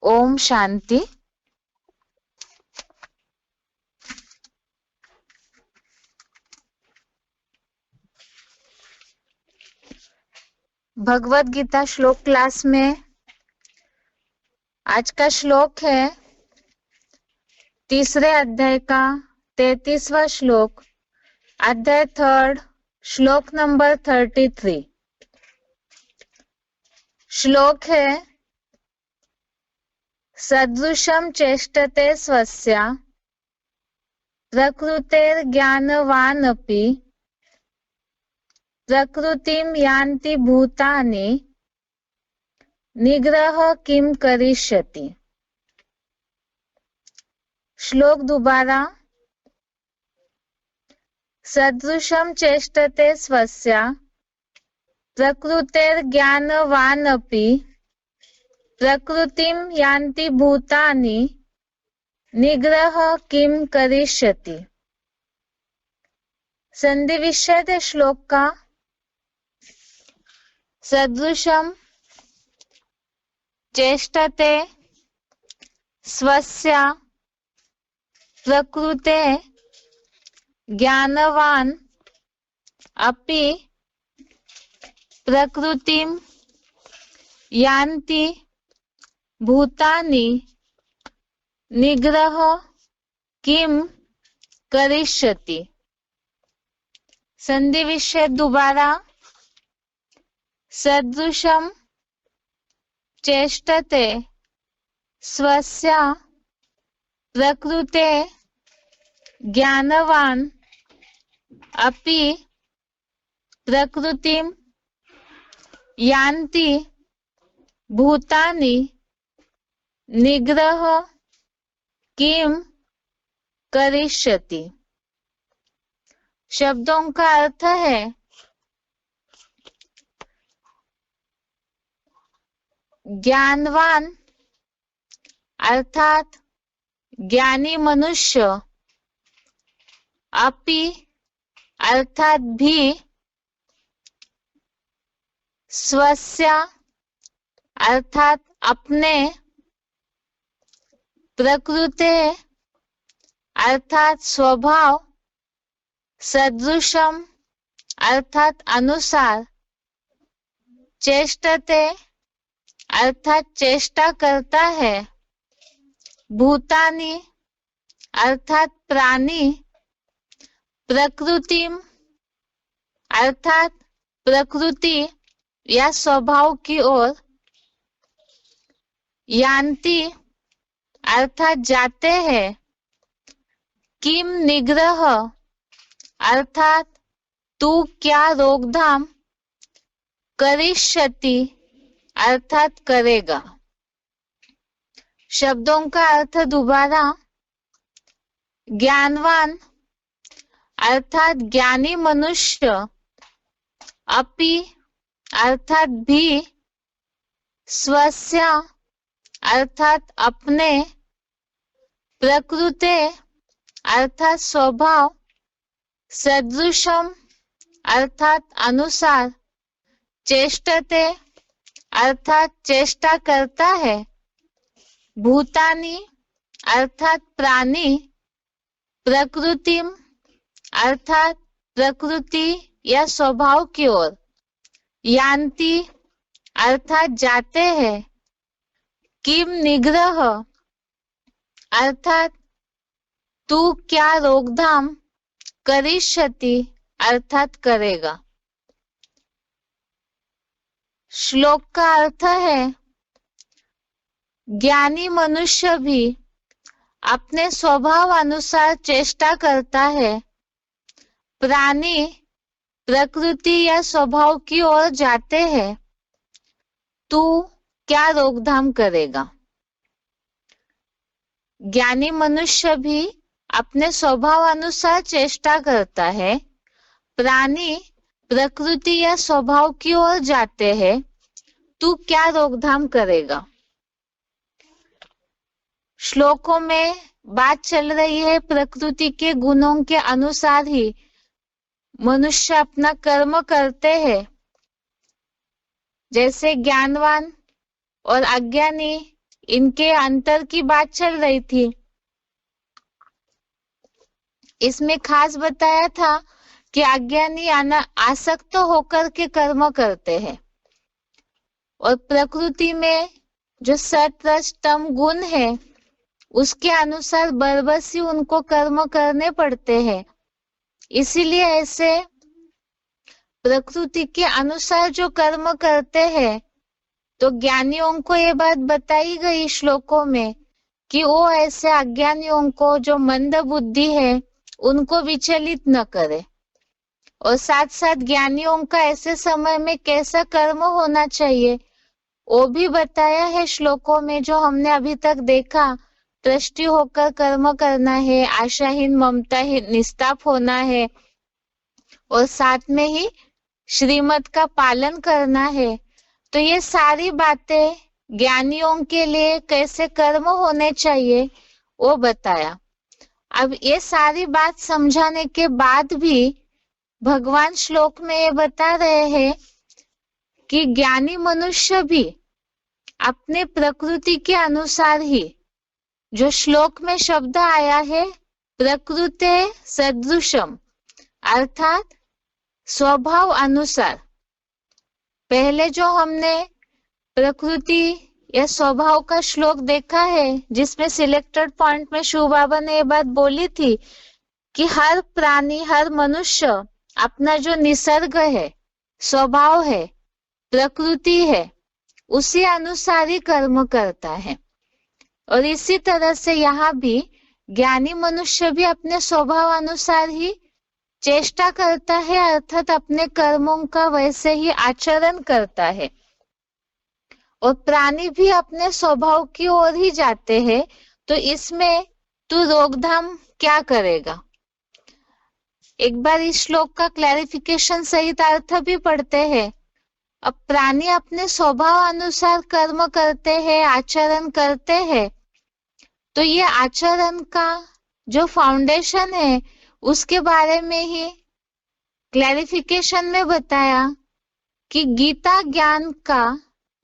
ओम शांति। भगवत गीता श्लोक क्लास में आज का श्लोक है तीसरे अध्याय का 33वां श्लोक, अध्याय 3, श्लोक नंबर 33। श्लोक है सदृशं चेष्टते स्वस्य प्रकृतेर्ज्ञानवानपि प्रकृतिं यान्ति भूतानि निग्रह किम करिष्यति। श्लोक दोबारा। सदृशं चेष्टते स्वस्य प्रकृतेर्ज्ञानवानपि प्रकृतिं यान्ति भूतानि निग्रह किम करिष्यति। संधि विच्छेद श्लोक का। सदृशं चेष्टते स्वस्य प्रकृते ज्ञानवान अपि प्रकृतिं यान्ति भूतानि निग्रह किम करिष्यति। संधि विच्छेद दोबारा। सदृशं चेष्टते स्वस्य प्रकृते ज्ञानवान अपि प्रकृतिं यान्ति भूतानि निग्रह किम करिष्यति। शब्दों का अर्थ है ज्ञानवान अर्थात ज्ञानी मनुष्य, अपि अर्थात भी, स्वस्य अर्थात अपने, प्रकृते अर्थात स्वभाव, सदृशम अर्थात अनुसार, चेष्टते अर्थात चेष्टा करता है, भूतानि अर्थात प्राणी, प्रकृतिम अर्थात प्रकृति या स्वभाव की ओर, यान्ति अर्थात जाते हैं, किम निग्रह अर्थात तू क्या रोकथाम, करिष्यति अर्थात करेगा। शब्दों का अर्थ दोबारा। ज्ञानवान अर्थात ज्ञानी मनुष्य, अपि अर्थात भी, स्वस्य अर्थात अपने, प्रकृते अर्थात स्वभाव, सदृशम अर्थात अनुसार, चेष्टते अर्थात चेष्टा करता है, भूतानि अर्थात प्राणी, प्रकृतिम अर्थात प्रकृति या स्वभाव की ओर, यान्ति अर्थात जाते हैं, किम निग्रह अर्थात तू क्या रोकथाम, करिष्यति अर्थात करेगा। श्लोक का अर्थ है ज्ञानी मनुष्य भी अपने स्वभाव अनुसार चेष्टा करता है, प्राणी प्रकृति या स्वभाव की ओर जाते हैं, तू क्या रोकथाम करेगा। ज्ञानी मनुष्य भी अपने स्वभाव अनुसार चेष्टा करता है, प्राणी प्रकृति या स्वभाव की ओर जाते हैं, तू क्या रोकथाम करेगा। श्लोकों में बात चल रही है प्रकृति के गुणों के अनुसार ही मनुष्य अपना कर्म करते हैं। जैसे ज्ञानवान और अज्ञानी इनके अंतर की बात चल रही थी। इसमें खास बताया था कि अज्ञानी आसक्त होकर के कर्म करते हैं और प्रकृति में जो सत रज तम गुण है उसके अनुसार बरबसी उनको कर्म करने पड़ते हैं। इसीलिए ऐसे प्रकृति के अनुसार जो कर्म करते हैं, तो ज्ञानियों को ये बात बताई गई श्लोकों में कि वो ऐसे अज्ञानियों को जो मंद बुद्धि है उनको विचलित न करे, और साथ साथ ज्ञानियों का ऐसे समय में कैसा कर्म होना चाहिए वो भी बताया है श्लोकों में, जो हमने अभी तक देखा। दृष्टि होकर कर्म करना है, आशाहीन ममताहीन निस्ताप होना है, और साथ में ही श्रीमत का पालन करना है। तो ये सारी बातें ज्ञानियों के लिए कैसे कर्म होने चाहिए वो बताया। अब ये सारी बात समझाने के बाद भी भगवान श्लोक में ये बता रहे हैं कि ज्ञानी मनुष्य भी अपने प्रकृति के अनुसार ही, जो श्लोक में शब्द आया है प्रकृते सदृशम, अर्थात स्वभाव अनुसार। पहले जो हमने प्रकृति या स्वभाव का श्लोक देखा है जिसमें सिलेक्टेड पॉइंट में शिव बाबा ने ये बात बोली थी कि हर प्राणी, हर मनुष्य अपना जो निसर्ग है, स्वभाव है, प्रकृति है, उसी अनुसार ही कर्म करता है। और इसी तरह से यहाँ भी ज्ञानी मनुष्य भी अपने स्वभाव अनुसार ही चेष्टा करता है, अर्थात अपने कर्मों का वैसे ही आचरण करता है। और प्राणी भी अपने स्वभाव की ओर ही जाते हैं, तो इसमें तू रोकथाम क्या करेगा? एक बार इस श्लोक का क्लैरिफिकेशन सहित अर्थ भी पढ़ते हैं। अब प्राणी अपने स्वभाव अनुसार कर्म करते हैं, आचरण करते हैं, तो ये आचरण का जो फाउंडेशन है उसके बारे में ही क्लैरिफिकेशन में बताया कि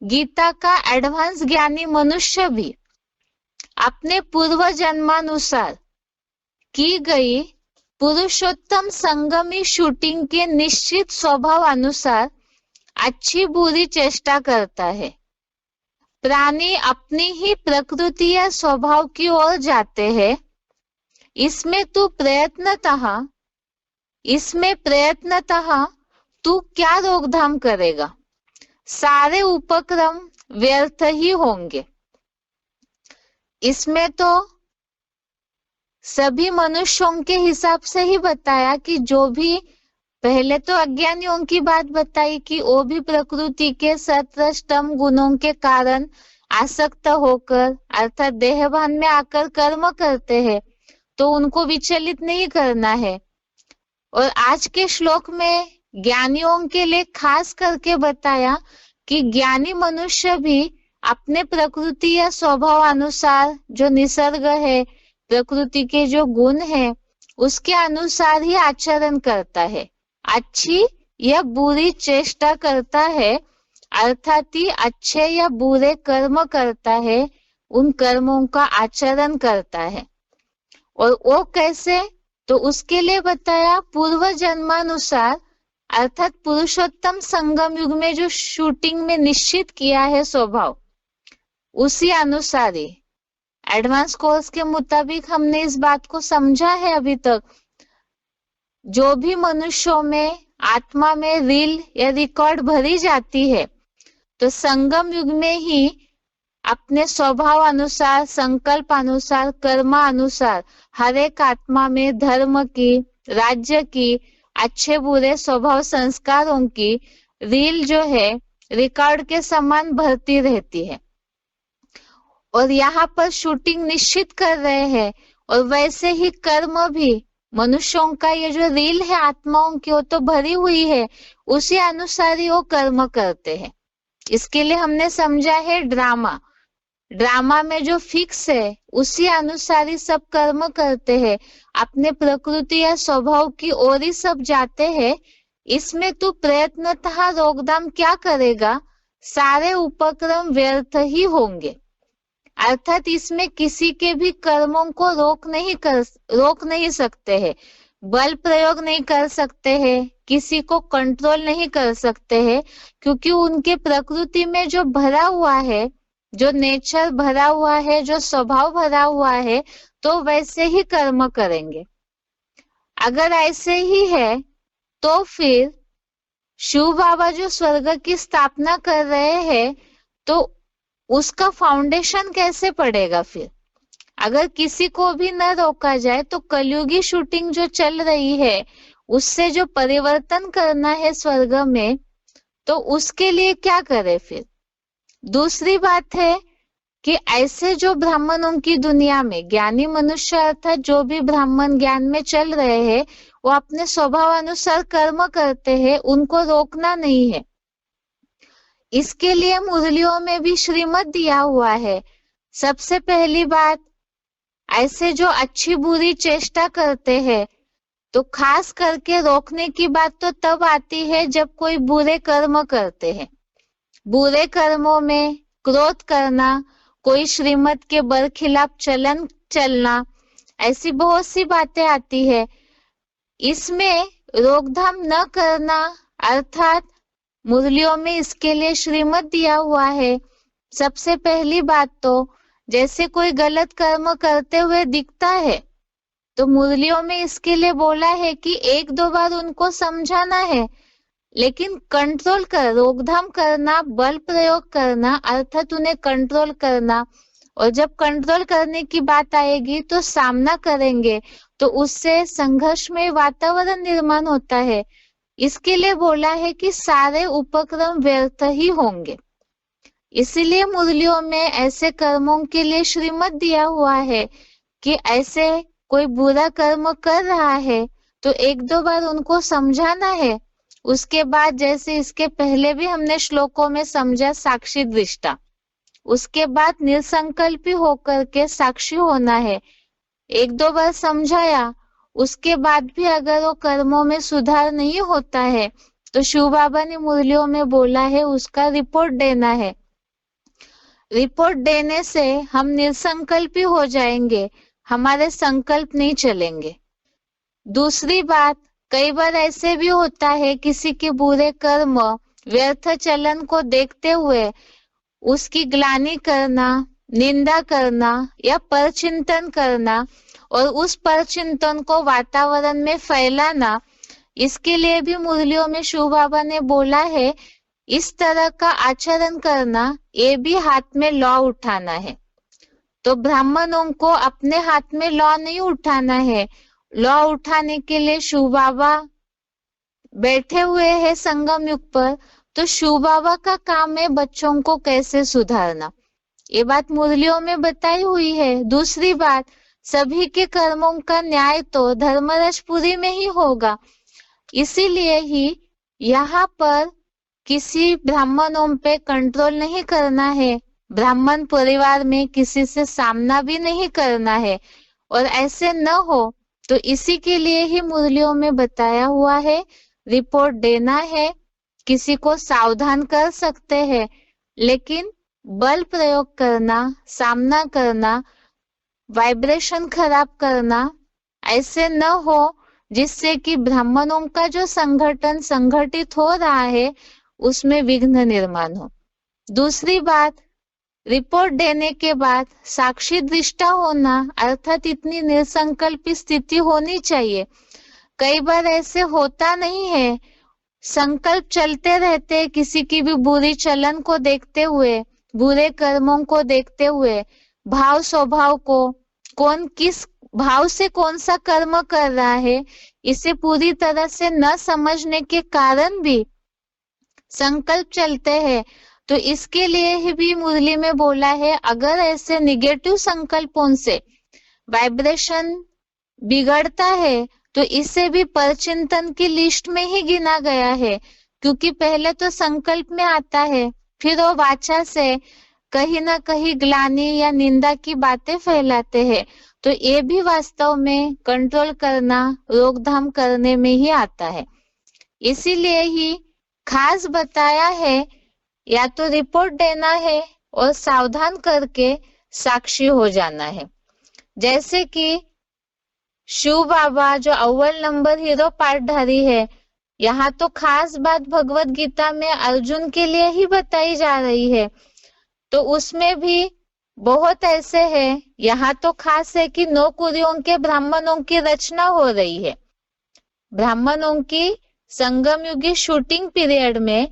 गीता का एडवांस ज्ञानी मनुष्य भी अपने पूर्व जन्मानुसार की गई पुरुषोत्तम संगमी शूटिंग के निश्चित स्वभाव अनुसार अच्छी बुरी चेष्टा करता है। प्राणी अपनी ही प्रकृति या स्वभाव की ओर जाते हैं। इसमें प्रयत्नतः तू क्या रोकथाम करेगा? सारे उपक्रम व्यर्थ ही होंगे। इसमें तो सभी मनुष्यों के हिसाब से ही बताया कि जो भी, पहले तो अज्ञानियों की बात बताई कि वो भी प्रकृति के सत्वस्तम गुणों के कारण आसक्त होकर, अर्थात देहभान में आकर कर्म करते हैं, तो उनको विचलित नहीं करना है। और आज के श्लोक में ज्ञानियों के लिए खास करके बताया कि ज्ञानी मनुष्य भी अपने प्रकृति या स्वभाव अनुसार जो निसर्ग है, प्रकृति के जो गुण है, उसके अनुसार ही आचरण करता है, अच्छी या बुरी चेष्टा करता है, अर्थात ही अच्छे या बुरे कर्म करता है, उन कर्मों का आचरण करता है। और वो कैसे? तो उसके लिए बताया पूर्व जन्मानुसार, अर्थात पुरुषोत्तम संगम युग में जो शूटिंग में निश्चित किया है स्वभाव, उसी अनुसार ही एडवांस कोर्स के मुताबिक हमने इस बात को समझा है अभी तक। जो भी मनुष्यों में आत्मा में रील या रिकॉर्ड भरी जाती है, तो संगम युग में ही अपने स्वभाव अनुसार, संकल्प अनुसार, कर्मानुसार हर एक आत्मा में धर्म की, राज्य की, अच्छे बुरे स्वभाव संस्कारों की रील जो है रिकॉर्ड के समान भरती रहती है। और यहाँ पर शूटिंग निश्चित कर रहे हैं, और वैसे ही कर्म भी मनुष्यों का ये जो रील है आत्माओं की, वो तो भरी हुई है, उसी अनुसार ही वो कर्म करते हैं। इसके लिए हमने समझा है ड्रामा में जो फिक्स है उसी अनुसार ही सब कर्म करते हैं, अपने प्रकृति या स्वभाव की ओर ही सब जाते हैं। इसमें तू प्रयत्नतः रोकथाम क्या करेगा? सारे उपक्रम व्यर्थ ही होंगे। अर्थात इसमें किसी के भी कर्मों को रोक नहीं सकते हैं, बल प्रयोग नहीं कर सकते हैं, किसी को कंट्रोल नहीं कर सकते हैं, क्योंकि उनके प्रकृति में जो भरा हुआ है, जो नेचर भरा हुआ है, जो स्वभाव भरा हुआ है, तो वैसे ही कर्म करेंगे। अगर ऐसे ही है तो फिर शिव बाबा जो स्वर्ग की स्थापना कर रहे हैं, तो उसका फाउंडेशन कैसे पड़ेगा फिर? अगर किसी को भी न रोका जाए तो कलयुगी शूटिंग जो चल रही है, उससे जो परिवर्तन करना है स्वर्ग में, तो उसके लिए क्या करे फिर? दूसरी बात है कि ऐसे जो ब्राह्मणों की दुनिया में ज्ञानी मनुष्य अर्थात जो भी ब्राह्मण ज्ञान में चल रहे हैं, वो अपने स्वभाव अनुसार कर्म करते हैं, उनको रोकना नहीं है। इसके लिए मुरलियों में भी श्रीमत दिया हुआ है। सबसे पहली बात, ऐसे जो अच्छी बुरी चेष्टा करते हैं, तो खास करके रोकने की बात तो तब आती है जब कोई बुरे कर्म करते हैं। बुरे कर्मों में क्रोध करना, कोई श्रीमत के बरखिलाफ चलन चलना, ऐसी बहुत सी बातें आती है। इसमें रोकथाम न करना, अर्थात मुरलियों में इसके लिए श्रीमत दिया हुआ है। सबसे पहली बात तो जैसे कोई गलत कर्म करते हुए दिखता है, तो मुरलियों में इसके लिए बोला है कि एक दो बार उनको समझाना है, लेकिन कंट्रोल कर, रोकथाम करना, बल प्रयोग करना, अर्थात उन्हें कंट्रोल करना। और जब कंट्रोल करने की बात आएगी तो सामना करेंगे, तो उससे संघर्षमय वातावरण निर्माण होता है। इसके लिए बोला है कि सारे उपक्रम व्यर्थ ही होंगे। इसीलिए मुरलियों में ऐसे कर्मों के लिए श्रीमत दिया हुआ है कि ऐसे कोई बुरा कर्म कर रहा है तो एक दो बार उनको समझाना है। उसके बाद जैसे इसके पहले भी हमने श्लोकों में समझा साक्षी दृष्टा, उसके बाद निसंकल्पी होकर के साक्षी होना है। एक दो बार समझाया, उसके बाद भी अगर वो कर्मों में सुधार नहीं होता है तो शिव बाबा ने मुरलियों में बोला है उसका रिपोर्ट देना है। रिपोर्ट देने से हम निसंकल्पी हो जाएंगे, हमारे संकल्प नहीं चलेंगे। दूसरी बात, कई बार ऐसे भी होता है किसी के बुरे कर्म, व्यर्थ चलन को देखते हुए उसकी ग्लानि करना, निंदा करना या परचिंतन करना और उस परचिंतन को वातावरण में फैलाना, इसके लिए भी मुरलियों में शिव बाबा ने बोला है इस तरह का आचरण करना, ये भी हाथ में लॉ उठाना है। तो ब्राह्मणों को अपने हाथ में लॉ नहीं उठाना है। लॉ उठाने के लिए शिव बाबा बैठे हुए हैं संगम युग पर, तो शिव बाबा का काम है बच्चों को कैसे सुधारना। ये बात मुरलियों में बताई हुई है। दूसरी बात, सभी के कर्मों का न्याय तो धर्मराजपुरी में ही होगा। इसीलिए ही यहाँ पर किसी ब्राह्मणों पे कंट्रोल नहीं करना है, ब्राह्मण परिवार में किसी से सामना भी नहीं करना है, और ऐसे न हो तो इसी के लिए ही मुरलियों में बताया हुआ है रिपोर्ट देना है। किसी को सावधान कर सकते हैं, लेकिन बल प्रयोग करना, सामना करना, वाइब्रेशन खराब करना ऐसे न हो जिससे कि ब्राह्मणों का जो संगठन संगठित हो रहा है उसमें विघ्न निर्माण हो। दूसरी बात, रिपोर्ट देने के बाद साक्षी दृष्टा होना, अर्थात इतनी निसंकल्पी स्थिति होनी चाहिए। कई बार ऐसे होता नहीं है, संकल्प चलते रहते किसी की भी बुरी चलन को देखते हुए, बुरे कर्मों को देखते हुए, भाव स्वभाव को, कौन किस भाव से कौन सा कर्म कर रहा है इसे पूरी तरह से न समझने के कारण भी संकल्प चलते हैं। तो इसके लिए ही भी मुरली में बोला है अगर ऐसे निगेटिव संकल्पों से वाइब्रेशन बिगड़ता है तो इसे भी परचिंतन की लिस्ट में ही गिना गया है, क्योंकि पहले तो संकल्प में आता है, फिर वो वाचा से कहीं ना कहीं ग्लानि या निंदा की बातें फैलाते हैं। तो ये भी वास्तव में कंट्रोल करना, रोकथाम करने में ही आता है। इसीलिए ही खास बताया है या तो रिपोर्ट देना है और सावधान करके साक्षी हो जाना है। जैसे कि शिव बाबा जो अव्वल नंबर हीरो पाठधारी है, यहाँ तो खास बात भगवत गीता में अर्जुन के लिए ही बताई जा रही है, तो उसमें भी बहुत ऐसे हैं। यहाँ तो खास है कि 9 कुरियों के ब्राह्मणों की रचना हो रही है। ब्राह्मणों की संगम युगी शूटिंग पीरियड में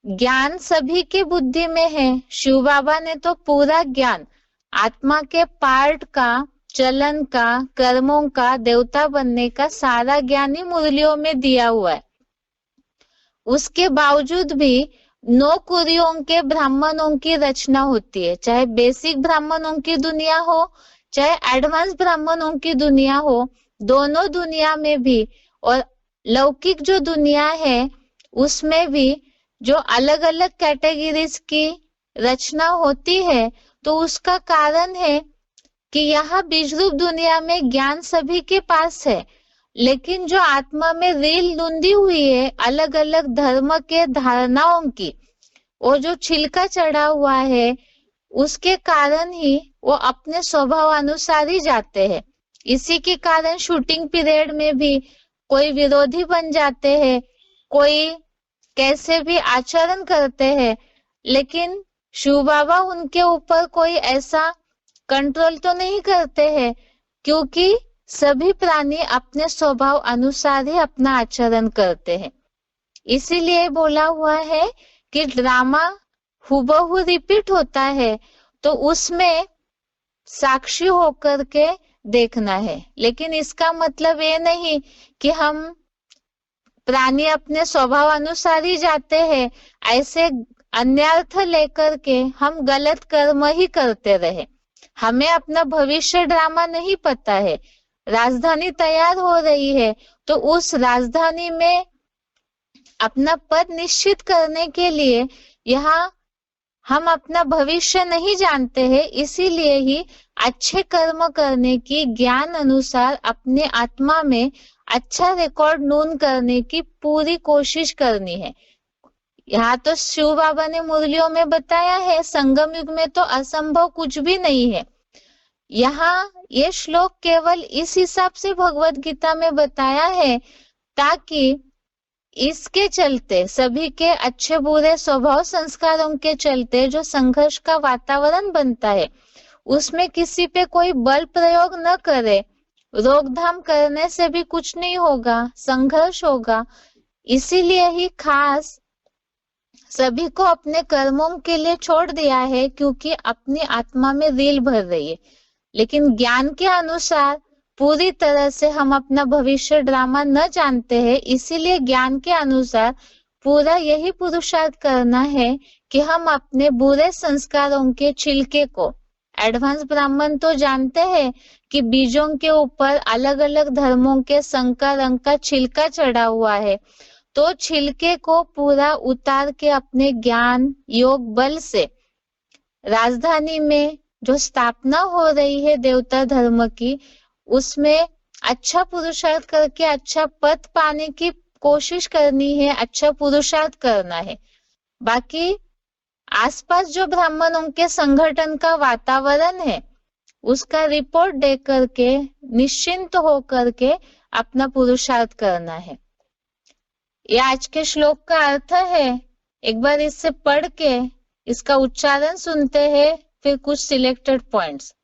ज्ञान सभी की बुद्धि में है। शिव बाबा ने तो पूरा ज्ञान आत्मा के पार्ट का, चलन का, कर्मों का, देवता बनने का सारा ज्ञान ही मुरलियों में दिया हुआ है। उसके बावजूद भी 9 कुरियों के ब्राह्मणों की रचना होती है, चाहे बेसिक ब्राह्मणों की दुनिया हो, चाहे एडवांस ब्राह्मणों की दुनिया हो, दोनों दुनिया में भी और लौकिक जो दुनिया है उसमें भी जो अलग अलग कैटेगरीज की रचना होती है, तो उसका कारण है कि यहाँ बीज रूप दुनिया में ज्ञान सभी के पास है, लेकिन जो आत्मा में रील लुंदी हुई है अलग अलग धर्म के धारणाओं की, वो जो छिलका चढ़ा हुआ है, उसके कारण ही वो अपने स्वभाव अनुसार ही जाते हैं। इसी के कारण शूटिंग पीरियड में भी कोई विरोधी बन जाते हैं, कोई कैसे भी आचरण करते हैं, लेकिन शिव बाबा उनके ऊपर कोई ऐसा कंट्रोल तो नहीं करते हैं, क्योंकि सभी प्राणी अपने स्वभाव अनुसार ही अपना आचरण करते हैं। इसीलिए बोला हुआ है कि ड्रामा हुबहू रिपीट होता है, तो उसमें साक्षी होकर के देखना है। लेकिन इसका मतलब ये नहीं कि हम प्राणी अपने स्वभाव अनुसार ही जाते हैं, ऐसे अन्य अर्थ लेकर के हम गलत कर्म ही करते रहे। हमें अपना भविष्य ड्रामा नहीं पता है। राजधानी तैयार हो रही है, तो उस राजधानी में अपना पद निश्चित करने के लिए यहाँ हम अपना भविष्य नहीं जानते हैं, इसीलिए ही अच्छे कर्म करने की, ज्ञान अनुसार अपने आत्मा में अच्छा रिकॉर्ड नून करने की पूरी कोशिश करनी है। यहाँ तो शिव बाबा ने मुरलियों में बताया है, संगम युग में तो असंभव कुछ भी नहीं है। यहाँ ये श्लोक केवल इस हिसाब से भगवत गीता में बताया है ताकि इसके चलते सभी के अच्छे बुरे स्वभाव संस्कारों के चलते जो संघर्ष का वातावरण बनता है, उसमें किसी पे कोई बल प्रयोग न करे। रोकथाम करने से भी कुछ नहीं होगा, संघर्ष होगा। इसीलिए ही खास सभी को अपने कर्मों के लिए छोड़ दिया है, क्योंकि अपनी आत्मा में रील भर रही है। लेकिन ज्ञान के अनुसार पूरी तरह से हम अपना भविष्य ड्रामा न जानते हैं, इसीलिए ज्ञान के अनुसार पूरा यही पुरुषार्थ करना है कि हम अपने बुरे संस्कारों के छिलके को, एडवांस ब्राह्मण तो जानते हैं कि बीजों के ऊपर अलग अलग धर्मों के संकर रंग का छिलका चढ़ा हुआ है, तो छिलके को पूरा उतार के अपने ज्ञान योग बल से राजधानी में जो स्थापना हो रही है देवता धर्म की, उसमें अच्छा पुरुषार्थ करके अच्छा पद पाने की कोशिश करनी है, अच्छा पुरुषार्थ करना है। बाकी आसपास जो ब्राह्मणों के संगठन का वातावरण है, उसका रिपोर्ट दे करके निश्चिंत हो करके अपना पुरुषार्थ करना है। ये आज के श्लोक का अर्थ है। एक बार इससे पढ़ के इसका उच्चारण सुनते हैं, फिर कुछ सिलेक्टेड पॉइंट्स।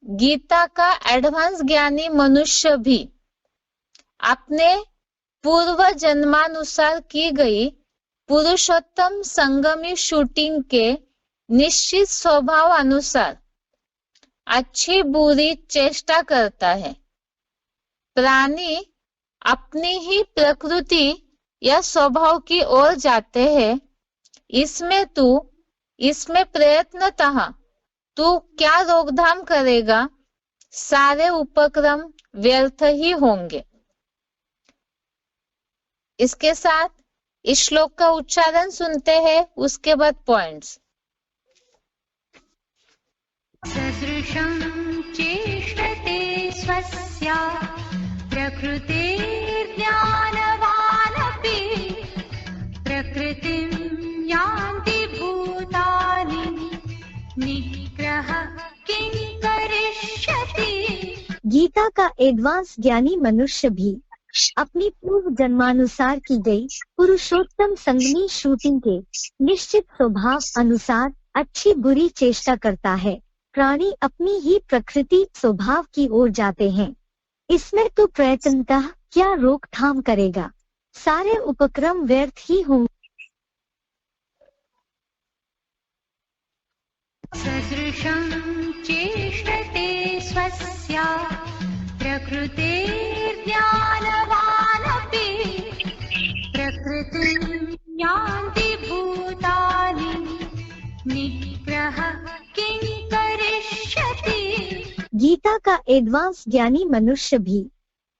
गीता का एडवांस ज्ञानी मनुष्य भी अपने पूर्व जन्मानुसार की गई पुरुषोत्तम संगमी शूटिंग के निश्चित स्वभाव अनुसार अच्छी बुरी चेष्टा करता है। प्राणी अपनी ही प्रकृति या स्वभाव की ओर जाते हैं। इसमें प्रयत्नतः तू क्या रोकथाम करेगा, सारे उपक्रम व्यर्थ ही होंगे। इसके साथ इस श्लोक का उच्चारण सुनते हैं, उसके बाद पॉइंट्स। सदृशं चेष्टते स्वस्य प्रकृतिर्ज्ञानवानपि प्रकृतिं यान्ति भूतानि निग्रहाणात्मना गीता का एडवांस ज्ञानी मनुष्य भी अपनी पूर्व जन्मानुसार की गई पुरुषोत्तम संगनी शूटिंग के निश्चित स्वभाव अनुसार अच्छी बुरी चेष्टा करता है। प्राणी अपनी ही प्रकृति स्वभाव की ओर जाते हैं। इसमें तो प्रयत्नतः क्या रोकथाम करेगा, सारे उपक्रम व्यर्थ ही होंगे। सदृशं चेष्टते स्वस्या प्रकृतेर्ज्ञानवानपि प्रकृतिं यान्ति भूतानि निग्रह किं करिष्यति। गीता का एडवांस ज्ञानी मनुष्य भी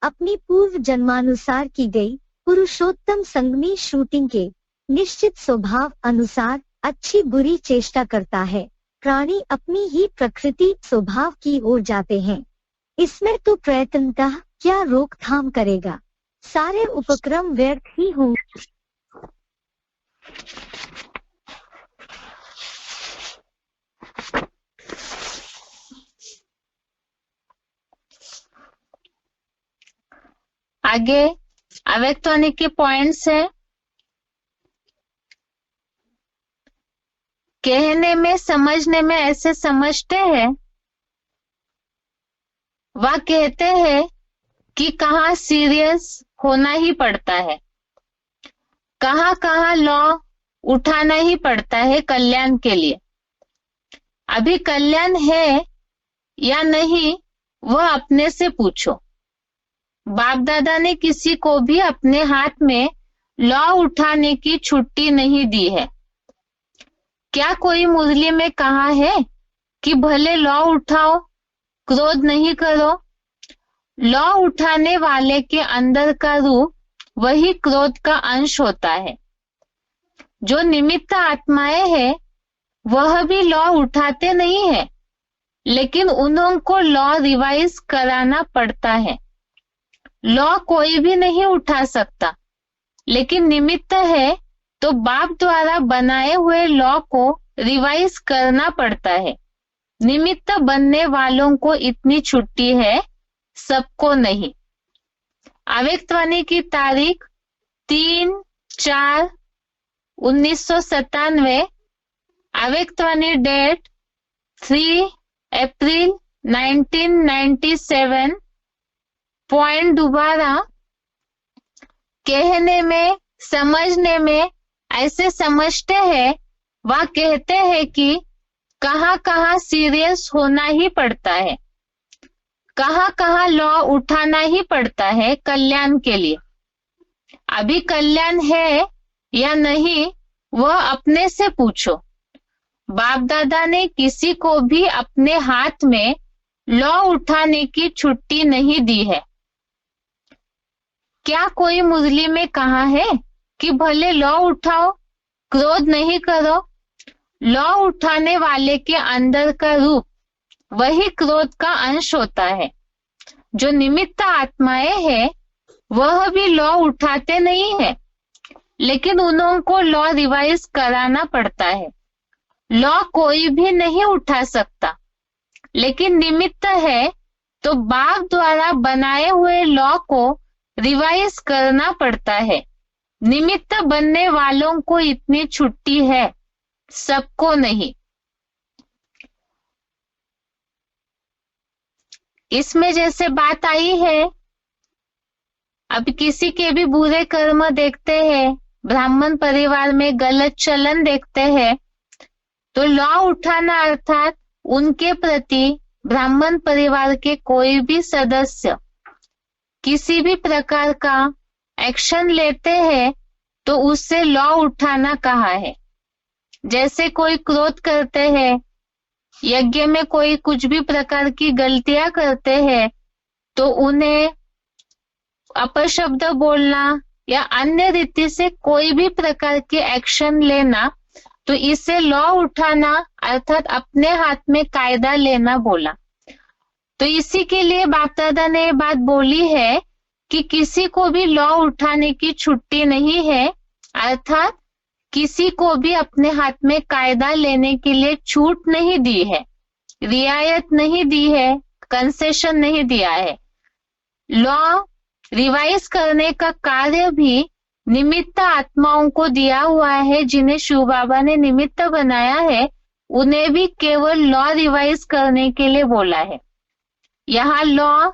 अपनी पूर्व जन्मानुसार की गई पुरुषोत्तम संगमी शूटिंग के निश्चित स्वभाव अनुसार अच्छी बुरी चेष्टा करता है। प्राणी अपनी ही प्रकृति स्वभाव की ओर जाते हैं। इसमें तो प्रयत्नतः क्या रोकथाम करेगा, सारे उपक्रम व्यर्थ ही होंगे। आगे अव्यक्तवाणी के पॉइंट्स है। कहने में समझने में ऐसे समझते हैं, वह कहते हैं कि कहाँ सीरियस होना ही पड़ता है, कहाँ कहाँ लॉ उठाना ही पड़ता है कल्याण के लिए। अभी कल्याण है या नहीं वह अपने से पूछो। बाप दादा ने किसी को भी अपने हाथ में लॉ उठाने की छुट्टी नहीं दी है। क्या कोई मुरली में कहा है कि भले लॉ उठाओ, क्रोध नहीं करो? लॉ उठाने वाले के अंदर का रूप वही क्रोध का अंश होता है। जो निमित्त आत्माएं हैं वह भी लॉ उठाते नहीं है, लेकिन उन्हों को लॉ रिवाइज कराना पड़ता है। लॉ कोई भी नहीं उठा सकता, लेकिन निमित्त है तो बाप द्वारा बनाए हुए लॉ को रिवाइज करना पड़ता है। निमित्त बनने वालों को इतनी छुट्टी है, सबको नहीं। अव्यक्तवाणी की तारीख 3/4/1997, अव्यक्तवाणी डेट 3 अप्रैल 1997। पॉइंट दोबारा, कहने में समझने में ऐसे समझते हैं, वह कहते हैं कि कहाँ कहाँ सीरियस होना ही पड़ता है, कहाँ कहाँ लॉ उठाना ही पड़ता है कल्याण के लिए। अभी कल्याण है या नहीं वह अपने से पूछो। बाप दादा ने किसी को भी अपने हाथ में लॉ उठाने की छुट्टी नहीं दी है। क्या कोई मुरली में कहा है कि भले लॉ उठाओ, क्रोध नहीं करो? लॉ उठाने वाले के अंदर का रूप वही क्रोध का अंश होता है। जो निमित्त आत्माएं हैं वह भी लॉ उठाते नहीं है, लेकिन उन्हों को लॉ रिवाइज कराना पड़ता है। लॉ कोई भी नहीं उठा सकता, लेकिन निमित्त है तो बाप द्वारा बनाए हुए लॉ को रिवाइज करना पड़ता है। निमित्त बनने वालों को इतनी छुट्टी है, सबको नहीं। इसमें जैसे बात आई है, अब किसी के भी बुरे कर्म देखते हैं, ब्राह्मण परिवार में गलत चलन देखते हैं, तो लॉ उठाना अर्थात उनके प्रति ब्राह्मण परिवार के कोई भी सदस्य किसी भी प्रकार का एक्शन लेते हैं तो उससे लॉ उठाना कहा है। जैसे कोई क्रोध करते हैं, यज्ञ में कोई कुछ भी प्रकार की गलतियां करते हैं, तो उन्हें अपशब्द बोलना या अन्य रीति से कोई भी प्रकार के एक्शन लेना, तो इसे लॉ उठाना अर्थात अपने हाथ में कायदा लेना बोला। तो इसी के लिए बाप दादा ने ये बात बोली है कि किसी को भी लॉ उठाने की छुट्टी नहीं है, अर्थात किसी को भी अपने हाथ में कायदा लेने के लिए छूट नहीं दी है, रियायत नहीं दी है, कंसेशन नहीं दिया है। लॉ रिवाइज करने का कार्य भी निमित्त आत्माओं को दिया हुआ है, जिन्हें शिव बाबा ने निमित्त बनाया है, उन्हें भी केवल लॉ रिवाइज करने के लिए बोला है। यहाँ लॉ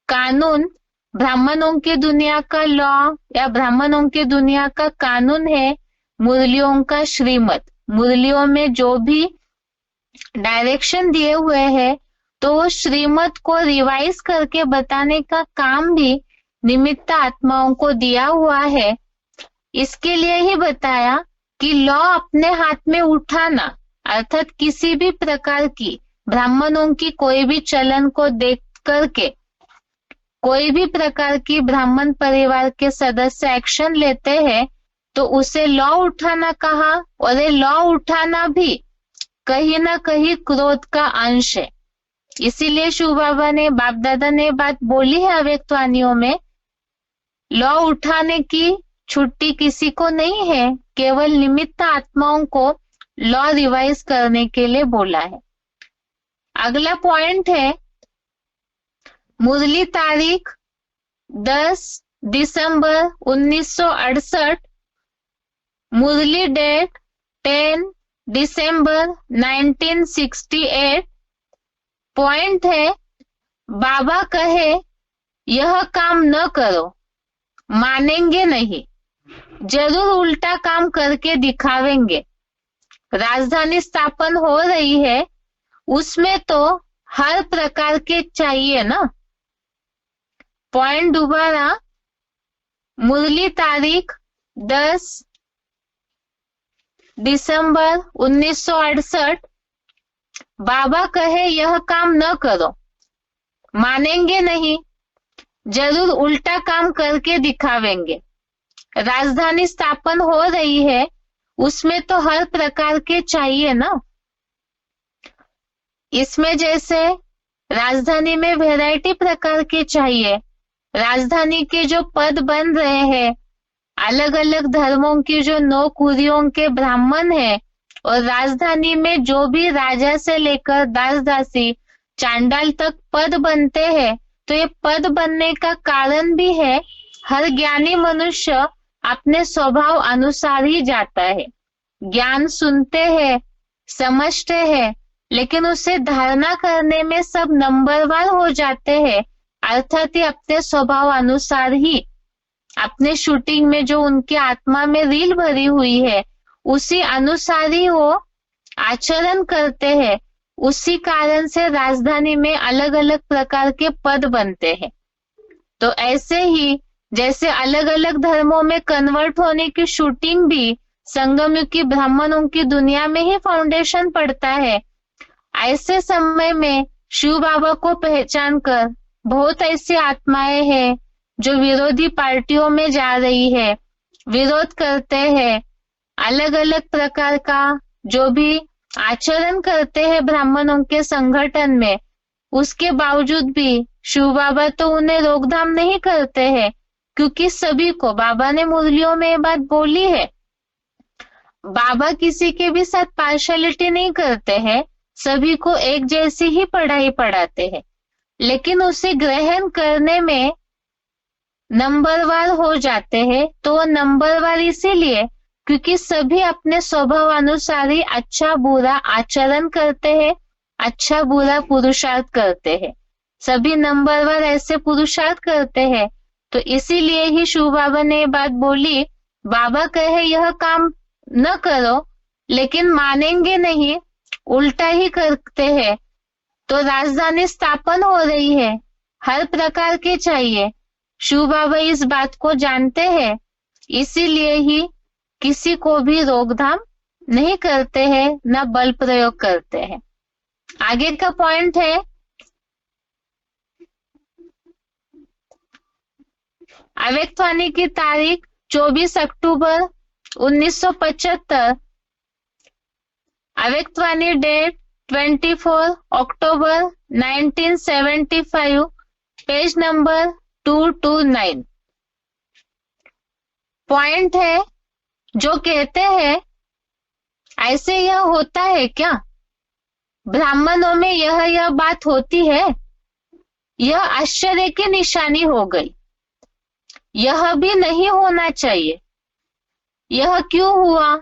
कानून ब्राह्मणों की दुनिया का लॉ या ब्राह्मणों की दुनिया का कानून है, मुरलियों का श्रीमत। मुरलियों में जो भी डायरेक्शन दिए हुए हैं, तो वो श्रीमत को रिवाइज करके बताने का काम भी निमित्त आत्माओं को दिया हुआ है। इसके लिए ही बताया कि लॉ अपने हाथ में उठाना, अर्थात किसी भी प्रकार की ब्राह्मणों की कोई भी चलन को देख करके कोई भी प्रकार की ब्राह्मण परिवार के सदस्य एक्शन लेते हैं तो उसे लॉ उठाना कहा, और ये लॉ उठाना भी कहीं ना कहीं क्रोध का अंश है। इसीलिए शिव बाबा ने, बाप दादा ने बात बोली है अव्यक्त वाणियों में, लॉ उठाने की छुट्टी किसी को नहीं है, केवल निमित्त आत्माओं को लॉ रिवाइज करने के लिए बोला है। अगला पॉइंट है मुरली तारीख 10 दिसंबर 1968, मुरली डेट 10 दिसंबर 1968। पॉइंट है बाबा कहे यह काम न करो, मानेंगे नहीं, जरूर उल्टा काम करके दिखावेंगे। राजधानी स्थापन हो रही है, उसमें तो हर प्रकार के चाहिए ना। पॉइंट दोबारा, मुरली तारीख 10 दिसंबर 1968, बाबा कहे यह काम न करो, मानेंगे नहीं, जरूर उल्टा काम करके दिखावेंगे। राजधानी स्थापन हो रही है, उसमें तो हर प्रकार के चाहिए ना। इसमें जैसे राजधानी में वैरायटी प्रकार के चाहिए, राजधानी के जो पद बन रहे हैं, अलग अलग धर्मों की जो 9 कुरियों के ब्राह्मण हैं, और राजधानी में जो भी राजा से लेकर दास दासी चांडाल तक पद बनते हैं, तो ये पद बनने का कारण भी है, हर ज्ञानी मनुष्य अपने स्वभाव अनुसार ही जाता है। ज्ञान सुनते हैं, समझते हैं, लेकिन उसे धारणा करने में सब नंबरवार हो जाते हैं, अर्थात अपने स्वभाव अनुसार ही, अपने शूटिंग में जो उनके आत्मा में रील भरी हुई है, उसी अनुसार ही वो आचरण करते हैं। उसी कारण से राजधानी में अलग अलग प्रकार के पद बनते हैं। तो ऐसे ही जैसे अलग अलग धर्मों में कन्वर्ट होने की शूटिंग भी संगमयुगी ब्राह्मणों की दुनिया में ही फाउंडेशन पड़ता है, ऐसे समय में शिव बाबा को पहचान कर बहुत ऐसी आत्माएं हैं जो विरोधी पार्टियों में जा रही है, विरोध करते हैं, अलग अलग प्रकार का जो भी आचरण करते हैं ब्राह्मणों के संगठन में, उसके बावजूद भी शिव बाबा तो उन्हें रोकथाम नहीं करते हैं, क्योंकि सभी को, बाबा ने मुरलियों में ये बात बोली है, बाबा किसी के भी साथ पार्शलिटी नहीं करते हैं, सभी को एक जैसी ही पढ़ाई पढ़ाते हैं, लेकिन उसे ग्रहण करने में नंबरवार हो जाते हैं। तो नंबरवार इसीलिए क्योंकि सभी अपने स्वभाव अनुसार ही अच्छा बुरा आचरण करते हैं, अच्छा बुरा पुरुषार्थ करते हैं, सभी नंबरवार ऐसे पुरुषार्थ करते हैं। तो इसीलिए ही शिव बाबा ने ये बात बोली, बाबा कहे यह काम न करो, लेकिन मानेंगे नहीं, उल्टा ही करते हैं। तो राजधानी स्थापन हो रही है, हर प्रकार के चाहिए। शिव बाबा इस बात को जानते हैं, इसीलिए ही किसी को भी रोकथाम नहीं करते हैं, न बल प्रयोग करते हैं। आगे का पॉइंट है अव्यक्तवाणी की तारीख 24 अक्टूबर 1975, अव्यक्तवाणी डेट 24 अक्टूबर 1975, पेज नंबर 229। पॉइंट है जो कहते हैं ऐसे यह होता है क्या, ब्राह्मणों में यह बात होती है, यह आश्चर्य की निशानी हो गई। यह भी नहीं होना चाहिए। यह क्यों हुआ?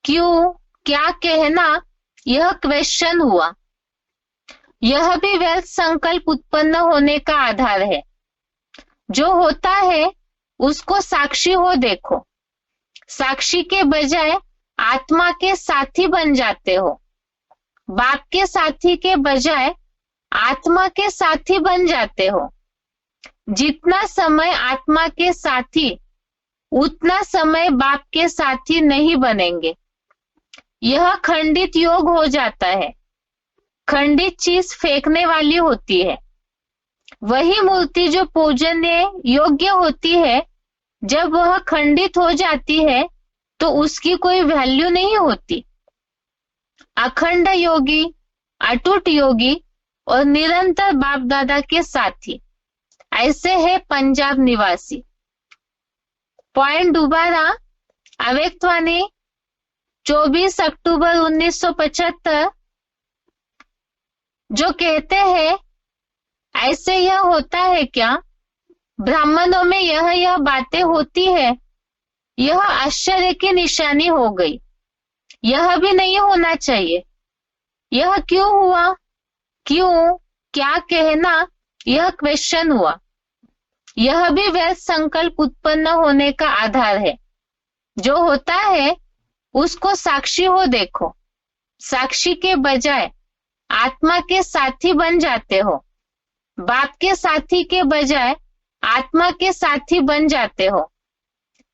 क्यों? क्या कहना? यह क्वेश्चन हुआ। यह भी व्यर्थ संकल्प उत्पन्न होने का आधार है। जो होता है उसको साक्षी हो देखो। साक्षी के बजाय आत्मा के साथी बन जाते हो। बाप के साथी के बजाय आत्मा के साथी बन जाते हो। जितना समय आत्मा के साथी, उतना समय बाप के साथी नहीं बनेंगे। यह खंडित योग हो जाता है। खंडित चीज फेंकने वाली होती है। वही मूर्ति जो पूजनीय योग्य होती है, जब वह खंडित हो जाती है तो उसकी कोई वैल्यू नहीं होती। अखंड योगी, अटूट योगी और निरंतर बाप दादा के साथी, ऐसे है पंजाब निवासी। पॉइंट दोबारा, अव्यक्तवाणी 24 अक्टूबर 1975, जो कहते हैं ऐसे यह होता है क्या? ब्राह्मणों में यह बातें होती है। यह आश्चर्य की निशानी हो गई। यह भी नहीं होना चाहिए। यह क्यों हुआ? क्यों? क्या कहना? यह क्वेश्चन हुआ। यह भी व्यर्थ संकल्प उत्पन्न होने का आधार है। जो होता है उसको साक्षी हो देखो। साक्षी के बजाय आत्मा के साथी बन जाते हो। बाप के साथी के बजाय आत्मा के साथी बन जाते हो।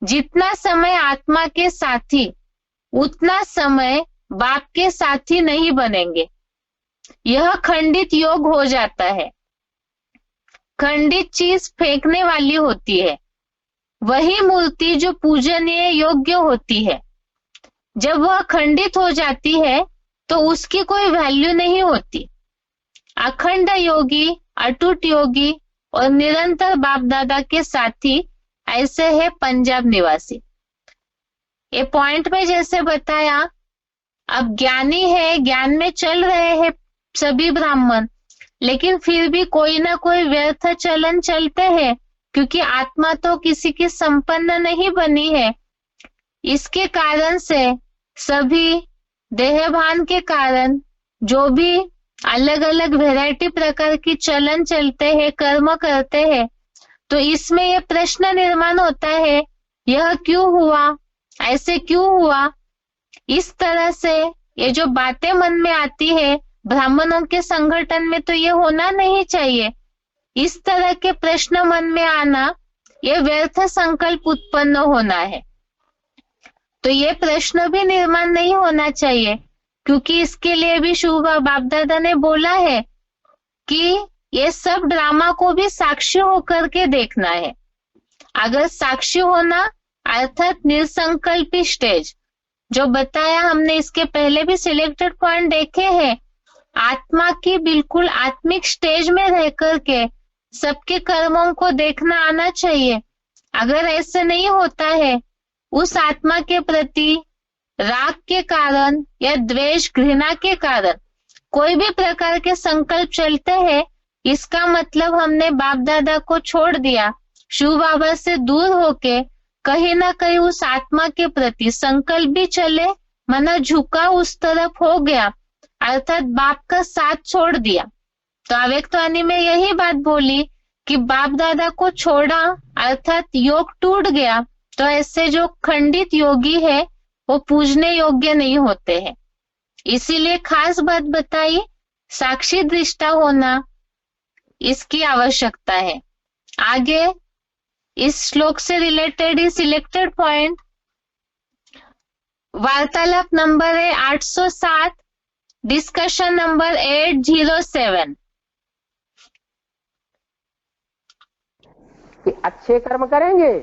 जितना समय आत्मा के साथी, उतना समय बाप के साथी नहीं बनेंगे। यह खंडित योग हो जाता है। खंडित चीज फेंकने वाली होती है। वही मूर्ति जो पूजनीय योग्य होती है, जब वह खंडित हो जाती है तो उसकी कोई वैल्यू नहीं होती। अखंड योगी, अटूट योगी और निरंतर बाप दादा के साथी, ऐसे है पंजाब निवासी। ये पॉइंट में जैसे बताया, अब ज्ञानी है, ज्ञान में चल रहे हैं सभी ब्राह्मण, लेकिन फिर भी कोई ना कोई व्यर्थ चलन चलते हैं, क्योंकि आत्मा तो किसी की संपन्न नहीं बनी है। इसके कारण से सभी देहभान के कारण जो भी अलग अलग वैरायटी प्रकार की चलन चलते हैं, कर्म करते हैं, तो इसमें यह प्रश्न निर्माण होता है, यह क्यों हुआ? ऐसे क्यों हुआ? इस तरह से ये जो बातें मन में आती है, ब्राह्मणों के संगठन में तो ये होना नहीं चाहिए। इस तरह के प्रश्न मन में आना, ये व्यर्थ संकल्प उत्पन्न होना है। तो ये प्रश्न भी निर्माण नहीं होना चाहिए, क्योंकि इसके लिए भी शुभ बाप दादा ने बोला है कि ये सब ड्रामा को भी साक्षी होकर के देखना है। अगर साक्षी होना अर्थात निसंकल्पी स्टेज, जो बताया हमने, इसके पहले भी सिलेक्टेड पॉइंट देखे हैं, आत्मा की बिल्कुल आत्मिक स्टेज में रह करके सबके कर्मों को देखना आना चाहिए। अगर ऐसे नहीं होता है, उस आत्मा के प्रति राग के कारण या द्वेष, घृणा के कारण कोई भी प्रकार के संकल्प चलते हैं, इसका मतलब हमने बाप दादा को छोड़ दिया, शिव बाबा से दूर होके कहीं ना कहीं उस आत्मा के प्रति संकल्प भी चले, मना झुका उस तरफ हो गया, अर्थात बाप का साथ छोड़ दिया। तो अव्यक्तवाणी में यही बात बोली कि बाप दादा को छोड़ा अर्थात योग टूट गया। तो ऐसे जो खंडित योगी है वो पूजने योग्य नहीं होते हैं। इसीलिए खास बात बताई, साक्षी दृष्टा होना, इसकी आवश्यकता है। आगे इस श्लोक से रिलेटेड ही सिलेक्टेड पॉइंट, वार्तालाप नंबर है 807, डिस्कशन नंबर 807। कि अच्छे कर्म करेंगे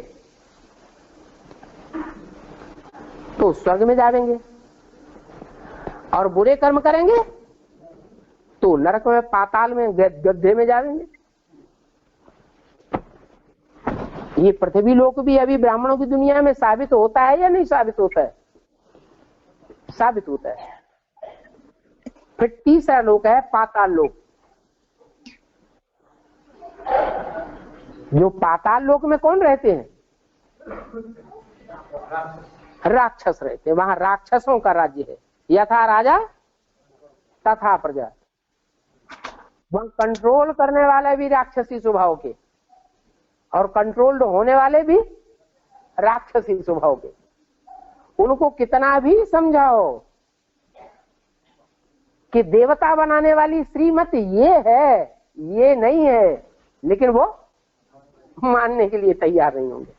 तो स्वर्ग में जाएंगे, और बुरे कर्म करेंगे तो नरक में, पाताल में, गड्ढे में जाएंगे। ये पृथ्वी लोक भी अभी ब्राह्मणों की दुनिया में साबित होता है या नहीं साबित होता है? साबित होता है। फिर तीसरा लोक है पाताल लोक। जो पाताल लोक में कौन रहते हैं? राक्षस रहते हैं, वहां राक्षसों का राज्य है। यथा राजा तथा प्रजा, वहां कंट्रोल करने वाले भी राक्षसी स्वभाव के और कंट्रोल्ड होने वाले भी राक्षसी स्वभाव के। उनको कितना भी समझाओ कि देवता बनाने वाली श्रीमत ये है, ये नहीं है, लेकिन वो मानने के लिए तैयार नहीं होंगे।